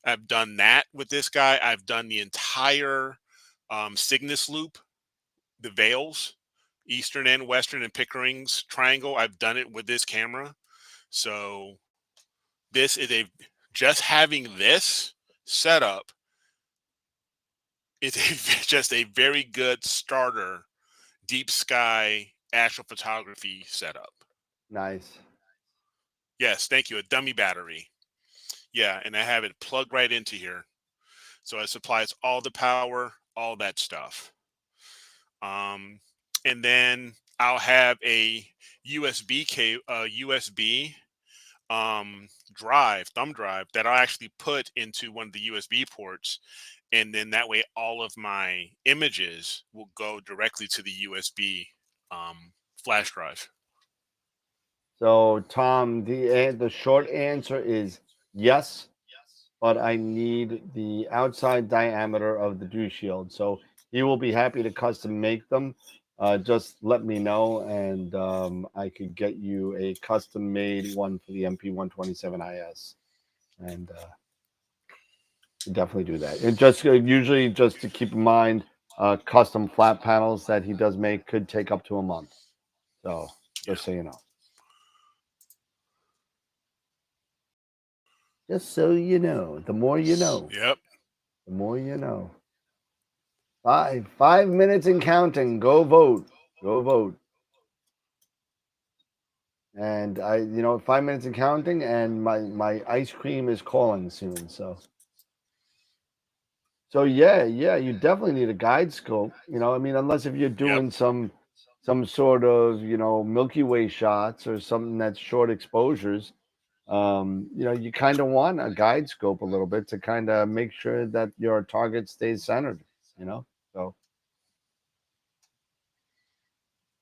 I've done that with this guy. I've done the entire Cygnus loop, the veils, Eastern and Western and Pickering's triangle. I've done it with this camera. So this is just having this setup is just a very good starter deep sky astrophotography setup. Nice. Yes, thank you. A dummy battery. Yeah, and I have it plugged right into here. So it supplies all the power, all that stuff. And then I'll have a USB thumb drive that I'll actually put into one of the USB ports. And then that way all of my images will go directly to the USB flash drive. So Tom, the short answer is yes, but I need the outside diameter of the dew shield. So he will be happy to custom make them. Just let me know, and I could get you a custom made one for the MP127 IS, and definitely do that. And just usually just to keep in mind, custom flat panels that he does make could take up to a month. So Yeah. just so you know. Just so you know. The more you know. Yep. The more you know. 5 minutes and counting. Go vote. Go vote. And 5 minutes and counting, and my ice cream is calling soon. So yeah, you definitely need a guide scope. I mean, unless if you're Yep. doing some sort of Milky Way shots or something that's short exposures. You kind of want a guide scope a little bit to kind of make sure that your target stays centered. So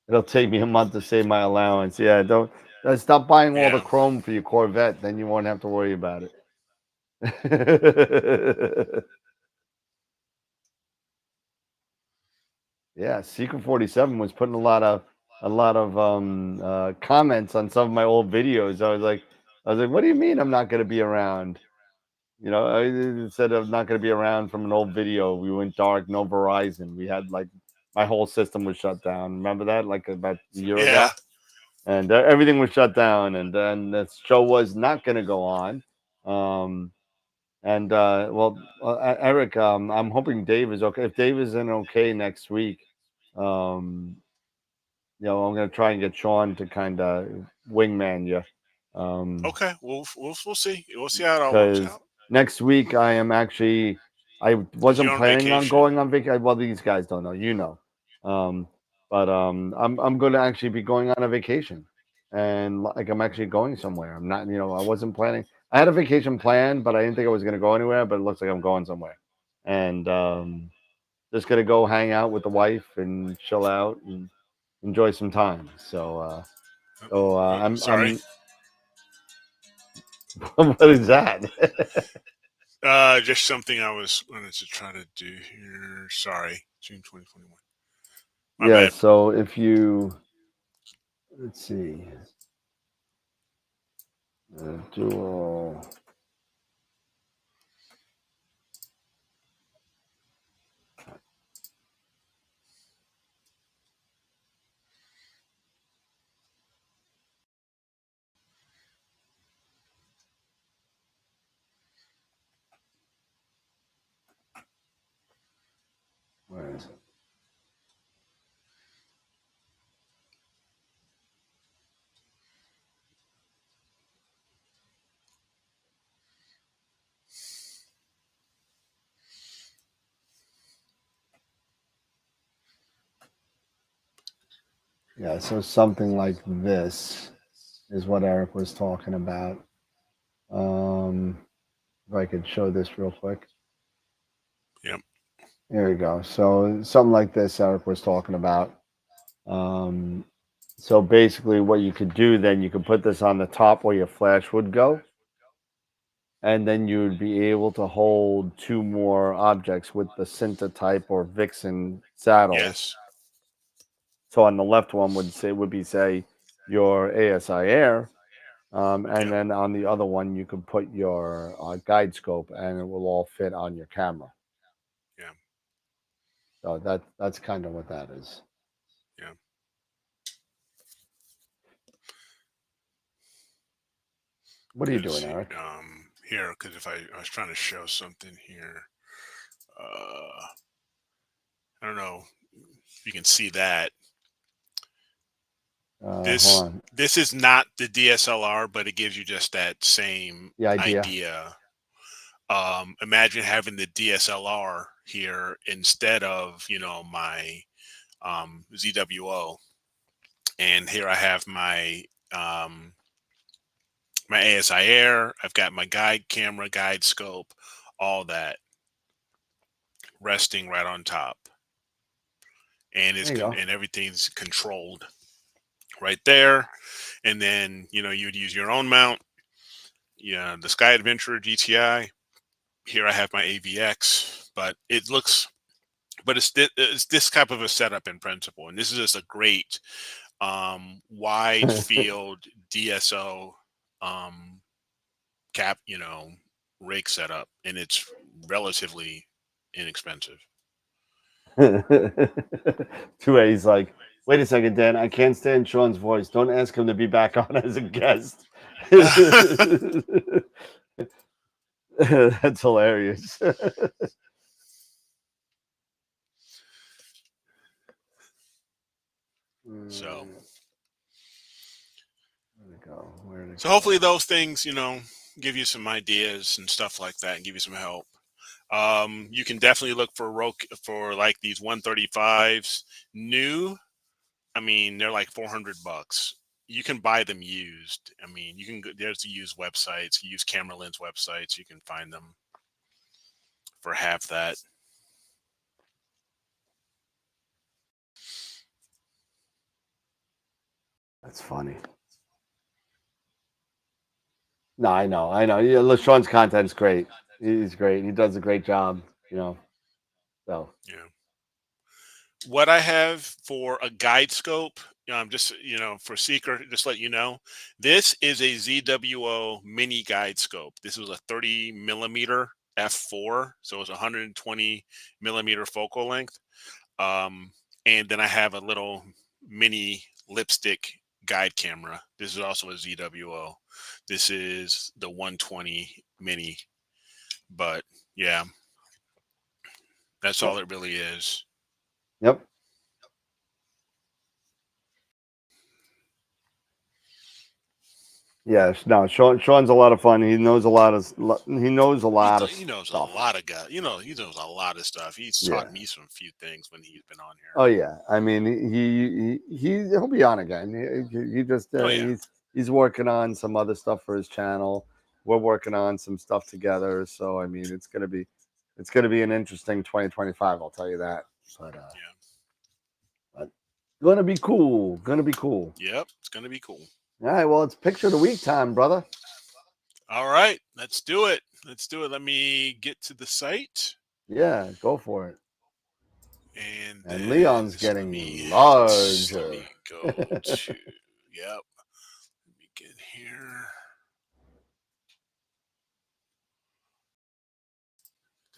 it'll take me a month to save my allowance. Yeah, don't stop buying all the Yeah. chrome for your Corvette. Then you won't have to worry about it. Yeah, Secret 47 was putting a lot of comments on some of my old videos. I was like, what do you mean I'm not going to be around? I said I'm not going to be around from an old video. We went dark, no Verizon. We had like my whole system was shut down. Remember that? Like about a year Yeah. ago, and everything was shut down, and then the show was not going to go on. Um, Eric, I'm hoping Dave is okay. If Dave isn't okay next week, um, I'm gonna try and get Sean to kind of wingman you. Okay. We'll see. We'll see how it all works Because out. next week I Because wasn't you're on planning on vacation. going on vacation. Well, these guys don't know. Um, but I'm going to actually be going on a vacation, and like I'm actually going somewhere. I'm not, I wasn't planning. I had a vacation planned, but I didn't think I was going to go anywhere. But it looks like I'm going somewhere, and just gonna go hang out with the wife and chill out and enjoy some time. Sorry. I'm what is that? Just something I was wanted to try to do here. Sorry. June 2021. My Yeah, bad. so if you let's see, dual. Where is it? Yeah, so something like this is what Eric was talking about. If I could show this real quick. Yep. Here we go. So something like this Eric was talking about. Um, so basically, what you could do then, you could put this on the top where your flash would go, and then you would be able to hold two more objects with the Cinta type or Vixen saddles. Yes. So on the left one would be say your ASI Air, and Yep. then on the other one you could put your guide scope, and it will all fit on your camera. Yeah. So that's kind of what that is. Yeah. What are you Let's doing, see. Eric? Here, because if I was trying to show something here. I don't know if you can see that. Hold This on. this is not the DSLR, but it gives you just that same The idea. idea. Imagine having the DSLR here instead of my ZWO, and here I have um, my ASI Air. I've got my guide camera, guide scope, all that resting right on top, and There you go. and everything's controlled right there. And then you'd use your own mount. Yeah, the Sky Adventurer GTI. Here I have my AVX, but it's this type of a setup in principle, and this is just a great wide field DSO um, cap, rig setup, and it's relatively inexpensive. 2A's like, wait a second, Dan. I can't stand Sean's voice. Don't ask him to be back on as a guest. That's hilarious. So, where'd it go? Where'd it so go? hopefully those things, give you some ideas and stuff like that, and give you some help. You can definitely look for like these 135s new. I mean, they're like $400. You can buy them used. I mean, you can go, there's the used websites, use camera lens websites. You can find them for half that. That's funny. No, I know. Yeah, LaShawn's content's great. He's great. He does a great job. So Yeah. What I have for a guide scope, just for Seeker, just let you know, this is a ZWO mini guide scope. This was a 30 millimeter f4, so it's 120 millimeter focal length. And then I have a little mini lipstick guide camera. This is also a ZWO. This is the 120 mini, but yeah, that's all it really is. Yep. Yeah, no, Sean's a lot of fun. He knows a lot of stuff. He knows a lot of guys. He knows a lot of stuff. He's taught me some few things when he's been on here. Oh yeah, I mean he'll be on again. He just he's working on some other stuff for his channel. We're working on some stuff together. So I mean it's gonna be an interesting 2025. I'll tell you that. But but gonna be cool. Yep, it's gonna be cool. All right, well, it's picture of the week time, brother. All right, let's do it. Let me get to the site. Yeah, go for it. And Leon's getting larger. Let me go to, yep. Let me get here.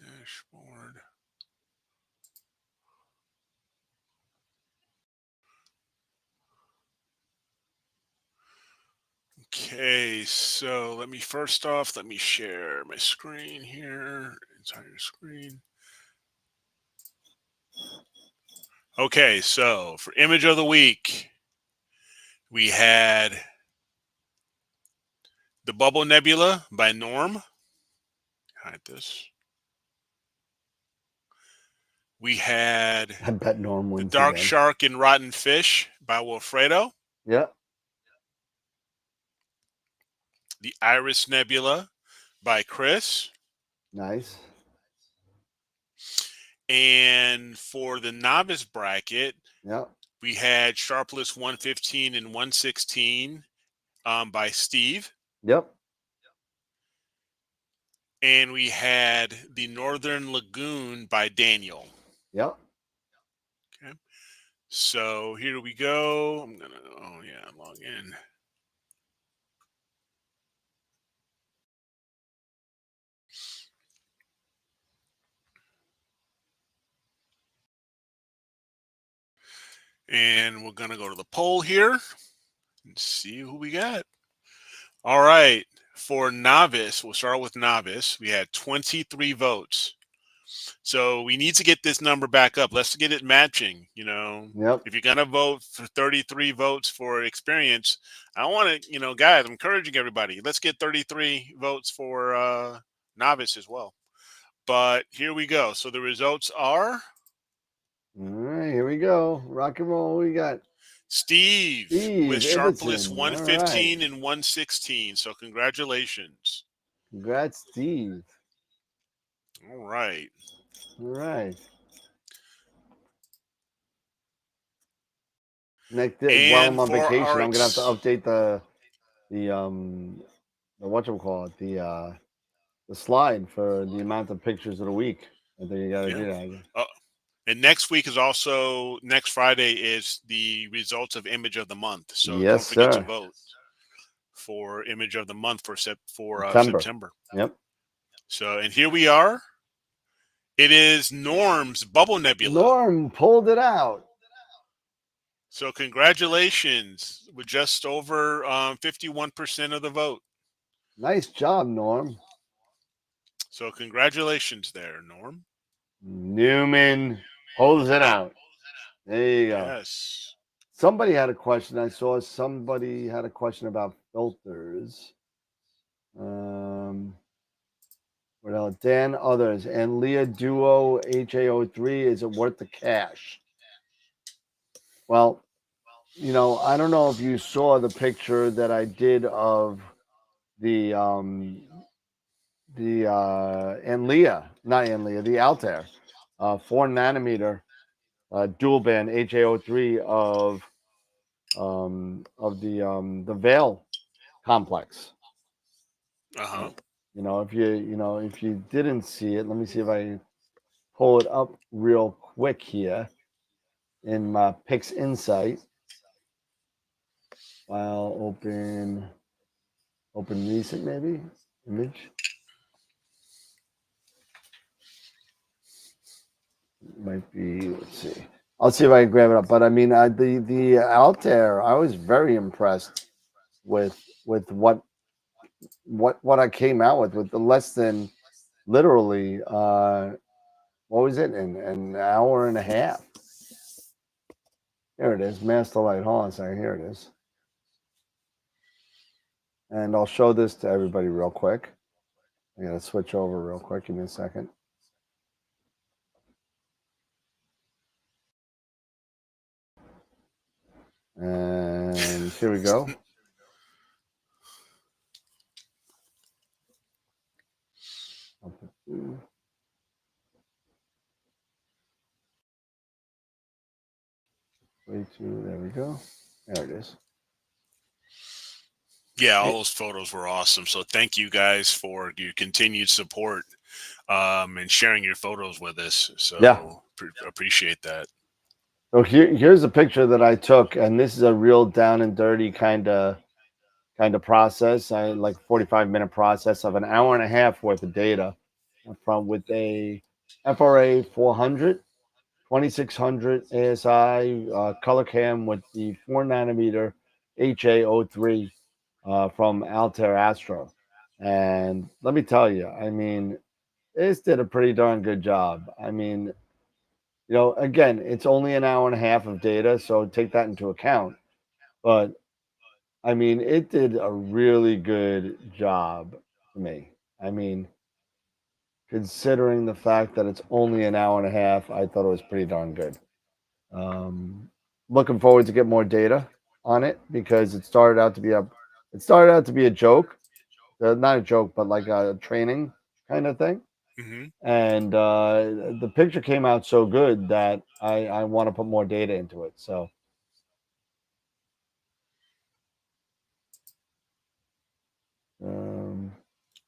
Dashboard. Okay, so let me share my screen here, entire screen. Okay, so for image of the week, we had the Bubble Nebula by Norm. Hide this. We had I bet Norm wins the Dark again. Shark and Rotten Fish by Wilfredo. Yeah. The Iris Nebula by Chris. Nice. And for the novice bracket, yeah, we had Sharpless 115 and 116 by Steve. Yep. And we had the Northern Lagoon by Daniel. Yep. Okay. So here we go. I'm going to, log in. And we're going to go to the poll here and see who we got. All right. For novice, we'll start with novice. We had 23 votes. So we need to get this number back up. Let's get it matching. Yep. If you're going to vote for 33 votes for experience, I want to, guys, I'm encouraging everybody. Let's get 33 votes for novice as well. But here we go. So the results are. All right, here we go. Rock and roll. What we got? Steve with Sharpless Everton. 115 and 116. So congratulations. Congrats, Steve. All right. Next day, while I'm on vacation, I'm gonna have to update the whatchamacallit, the slide for the amount of pictures of the week. I think you gotta do that. And next week is also, next Friday is the results of Image of the Month. So don't forget to vote for Image of the Month for September. Yep. So, and here we are. It is Norm's Bubble Nebula. Norm pulled it out. So congratulations, with just over 51% of the vote. Nice job, Norm. So congratulations there, Norm. Newman pulls it out. There you go. Yes. Somebody had a question. I saw somebody had a question about filters. What else? Dan Others and Leah Duo HAO3. Is it worth the cash? Well, you know, I don't know if you saw the picture that I did of the Leah, not Leah, the Altair, 4 nanometer dual band HAO3 of the Veil complex. Uh-huh. You know, if you didn't see it, let me see if I pull it up real quick here in my Pix Insight. File open recent maybe image. Might be. Let's see. I'll see if I can grab it up. But I mean, the Altair, I was very impressed with what I came out with the less than literally what was it in an hour and a half. Here it is, Master Light. Hold on a second. Here it is. And I'll show this to everybody real quick. I gotta switch over real quick. Give me a second. And here we go. There we go. There it is. Yeah, all those photos were awesome. So thank you guys for your continued support and sharing your photos with us. So yeah, appreciate that. So here's a picture that I took, and this is a real down and dirty kind of process. I like 45-minute process of an hour and a half worth of data from with a FRA 400, 2600 ASI color cam with the 4 nanometer HA03 from Altair Astro. And let me tell you, I mean, this did a pretty darn good job. I mean, you know, again, it's only an hour and a half of data, so take that into account. But I mean, it did a really good job for me. I mean, considering the fact that it's only an hour and a half, I thought it was pretty darn good. Looking forward to get more data on it because it started out to be a joke, not a joke, but like a training kind of thing. Mm-hmm. And the picture came out so good that I want to put more data into it. So.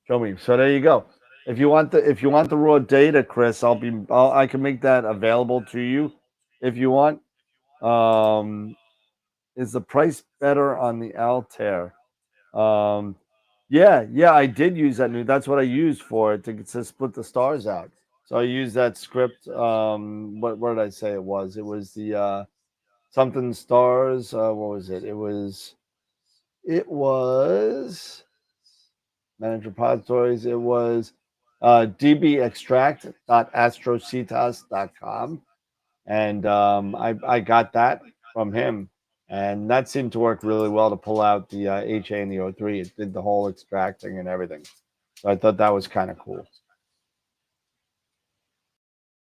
Show me. So there you go. If you want the raw data, Chris, I can make that available to you if you want. Is the price better on the Altair? Yeah, I did use that new. That's what I used for it to split the stars out. So I used that script. What did I say it was? It was the something stars. What was it? It was manage repositories. It was dbextract.astrocetas.com. And I got that from him. And that seemed to work really well to pull out the HA and the O3. It did the whole extracting and everything. So I thought that was kind of cool.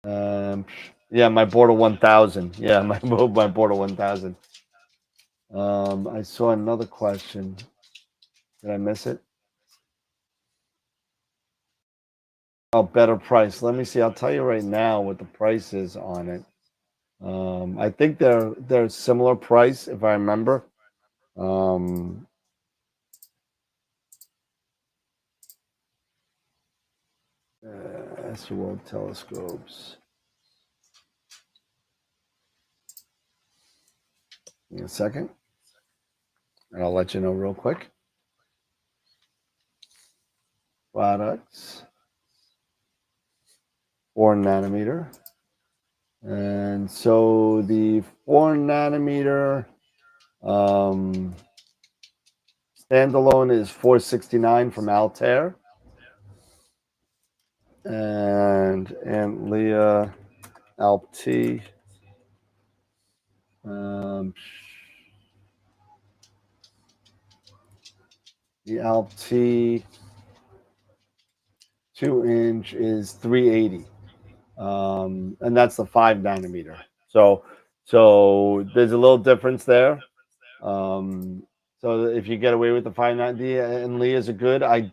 Yeah, my Border 1000. Yeah, my Border 1000. I saw another question. Did I miss it? Oh, better price. Let me see. I'll tell you right now what the price is on it. I think they're similar price if I remember. AstroWorld telescopes. Give me a second, and I'll let you know real quick. Products. 4 nanometer. And so the 4 nanometer standalone is 469 from Altair. And Aunt Leah Alp-T. The Alp-T 2-inch is 380. And that's the 5 nanometer. So there's a little difference there. So if you get away with the 590 and Leah's are good, I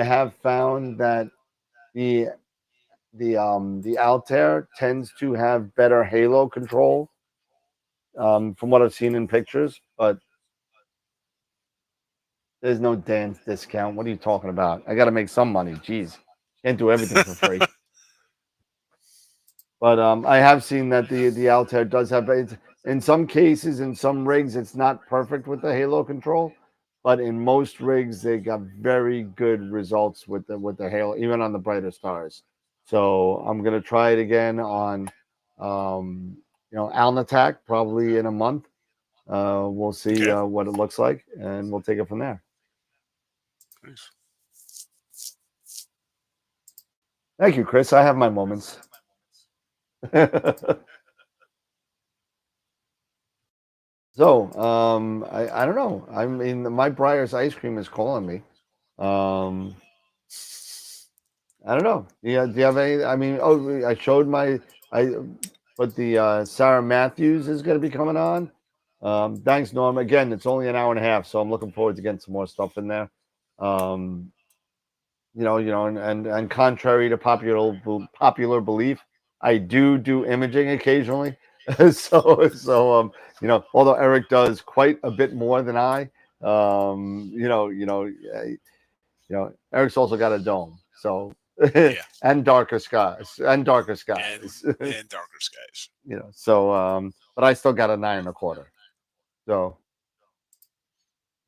have found that the Altair tends to have better halo control, from what I've seen in pictures, but there's no dance discount. What are you talking about? I got to make some money. Jeez, can't do everything for free. But I have seen that the Altair does have, in some cases, in some rigs, it's not perfect with the halo control, but in most rigs, they got very good results with the halo, even on the brighter stars. So I'm gonna try it again on, Alnatac probably in a month. We'll see what it looks like, and we'll take it from there. Nice. Thank you, Chris. I have my moments. So, I don't know. I mean, my Breyers ice cream is calling me. I don't know. Do you have any? I mean, I showed but the Sarah Matthews is going to be coming on. Thanks, Norm. Again, it's only an hour and a half, so I'm looking forward to getting some more stuff in there. And contrary to popular belief, I do imaging occasionally. So although Eric does quite a bit more than I, Eric's also got a dome, so and darker skies. And darker skies. But I still got a 9 1/4. So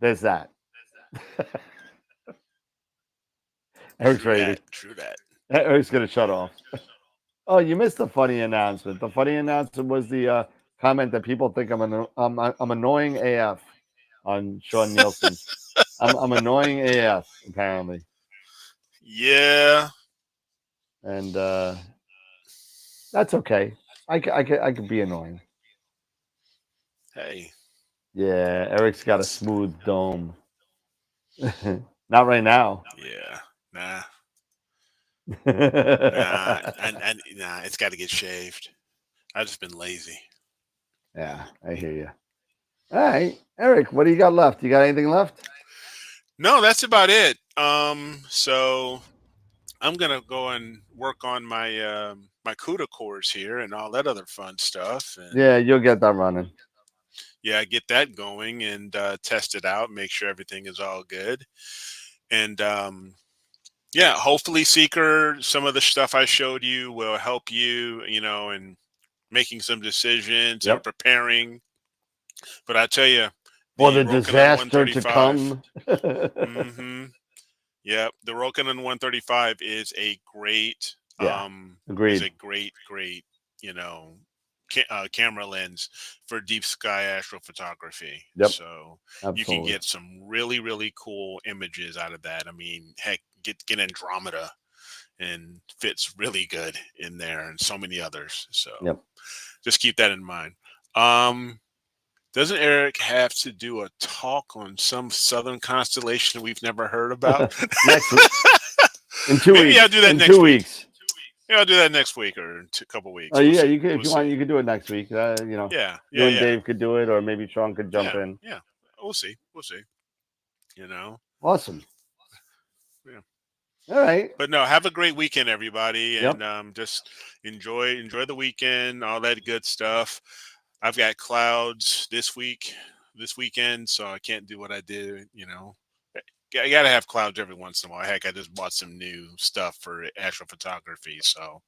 there's that. Eric's ready. True that. Eric's gonna shut off. Oh, you missed the funny announcement. The funny announcement was the comment that people think I'm annoying AF on Sean Nielsen. I'm annoying AF apparently. Yeah. And that's okay. I could be annoying. Hey. Yeah, Eric's got a smooth dome. Not right now. Yeah. Nah. Nah, it's got to get shaved. I've just been lazy. Yeah, I hear you. All right, Eric, what do you got left? You got anything left? No, that's about it. So I'm gonna go and work on my my CUDA cores here and all that other fun stuff. And yeah, you'll get that running. Yeah, get that going and test it out, make sure everything is all good. And yeah, hopefully, Seeker, some of the stuff I showed you will help you, in making some decisions and preparing. But I tell you, for the disaster to come. Yeah, the Rokinon 135 is a great, agreed. Is a great, camera lens for deep sky astrophotography. Yep. So absolutely. You can get some really, really cool images out of that. I mean, heck, get Andromeda and fits really good in there and so many others. So just keep that in mind. Doesn't Eric have to do a talk on some southern constellation we've never heard about? Next week. In 2 weeks. Maybe I'll do that next 2 weeks. Yeah, I'll do that next week or a couple weeks. Oh, yeah, you could, if you want, you could do it next week. You and Dave could do it, or maybe Sean could jump in. Yeah, we'll see. Awesome. Yeah. All right. But no, have a great weekend, everybody, and just enjoy the weekend, all that good stuff. I've got clouds this weekend, so I can't do what I did. I gotta have clouds every once in a while. Heck, I just bought some new stuff for astrophotography, so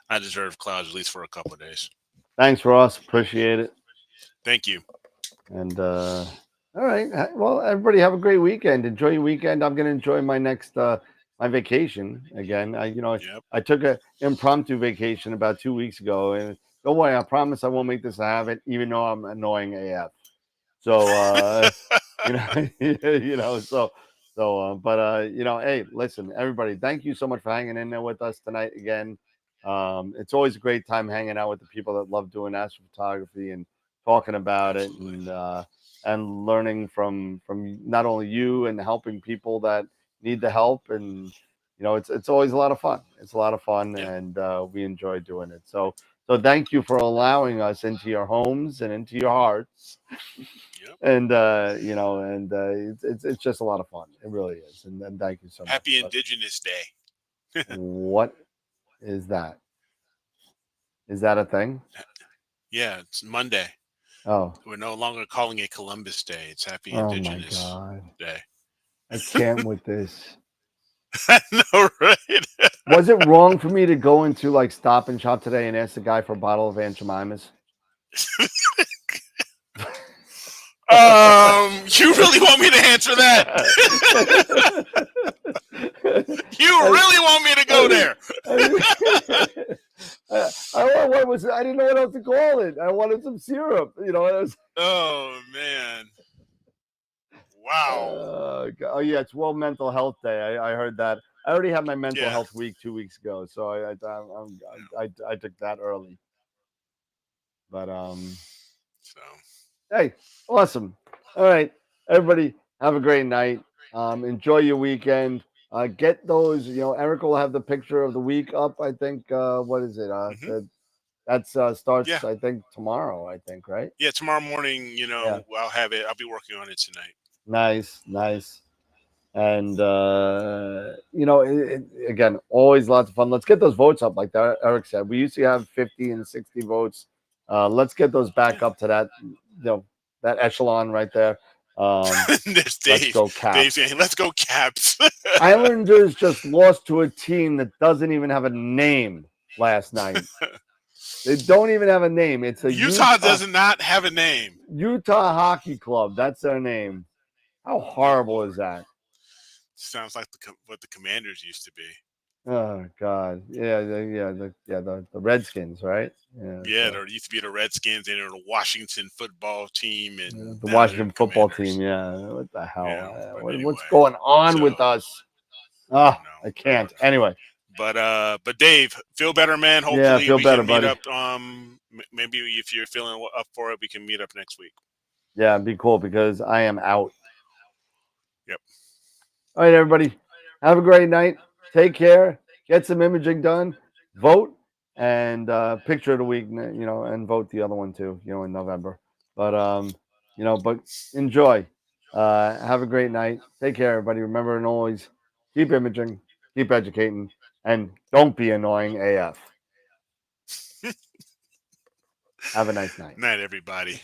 I deserve clouds at least for a couple of days. Thanks, Ross. Appreciate it. Thank you. And all right, well, everybody have a great weekend. Enjoy your weekend. I'm gonna enjoy my next my vacation again. Yep. I took a impromptu vacation about 2 weeks ago, and don't worry, I promise I won't make this a habit, even though I'm annoying AF. So hey, listen, everybody, thank you so much for hanging in there with us tonight again. It's always a great time hanging out with the people that love doing astrophotography and talking about it, Absolutely. and learning from not only you and helping people that need the help. And it's always a lot of fun. It's a lot of fun, Yeah. and we enjoy doing it. So thank you for allowing us into your homes and into your hearts. Yep. And it's just a lot of fun. It really is. And then thank you so much. Happy But Indigenous Day. what is that? Is that a thing? Yeah, it's Monday. Oh, We're no longer calling it Columbus Day. It's Happy oh my Indigenous God. Day. I can't with this. I know, right? Was it wrong for me to go into like Stop and Shop today and ask the guy for a bottle of Aunt Jemima's? You really want me to answer that? You really want me to go there? I didn't know what else to call it. I wanted some syrup. Oh man! Wow. Oh yeah, it's World Mental Health Day. I heard that. I already had my mental Yeah. health week 2 weeks ago, so I took that early. But So hey, awesome. All right, everybody, have a great night. Enjoy your weekend. Get those. Eric will have the picture of the week up. I think. What is it? Mhm. That's yeah, starts. I think tomorrow. I think, right? yeah. Tomorrow morning, Yeah. I'll have it. I'll be working on it tonight. Nice, nice. And again, always lots of fun. Let's get those votes up, like Eric said. We used to have 50 and 60 votes. Let's get those back Yeah. up to that echelon right there. There's Let's Dave. go Dave's Caps. saying, "Let's go Caps." Islanders just lost to a team that doesn't even have a name last night. They don't even have a name. It's a Utah does not have a name. Utah Hockey Club. That's their name. How Good horrible Lord. is that? Sounds like what the Commanders used to be. Oh God, yeah, the Redskins, right? Yeah, Yeah, so, there used to be the Redskins and the Washington football team, and the now they're Washington the football Commanders. team. Yeah, what the hell? But What's anyway, going on with so us? I Oh, don't know. I can't. Anyway, But Dave, feel better, man. yeah, Hopefully feel we better, can meet buddy. up. Maybe if you're feeling up for it, we can meet up next week. Yeah, it'd be cool because I am out. Yep. All right, everybody, have a great night. Take care. Get some imaging done. Vote and picture of the week. And vote the other one too. In November. But but enjoy. Have a great night. Take care, everybody. Remember, and always keep imaging, keep educating, and don't be annoying AF. Have a nice night. Night, everybody.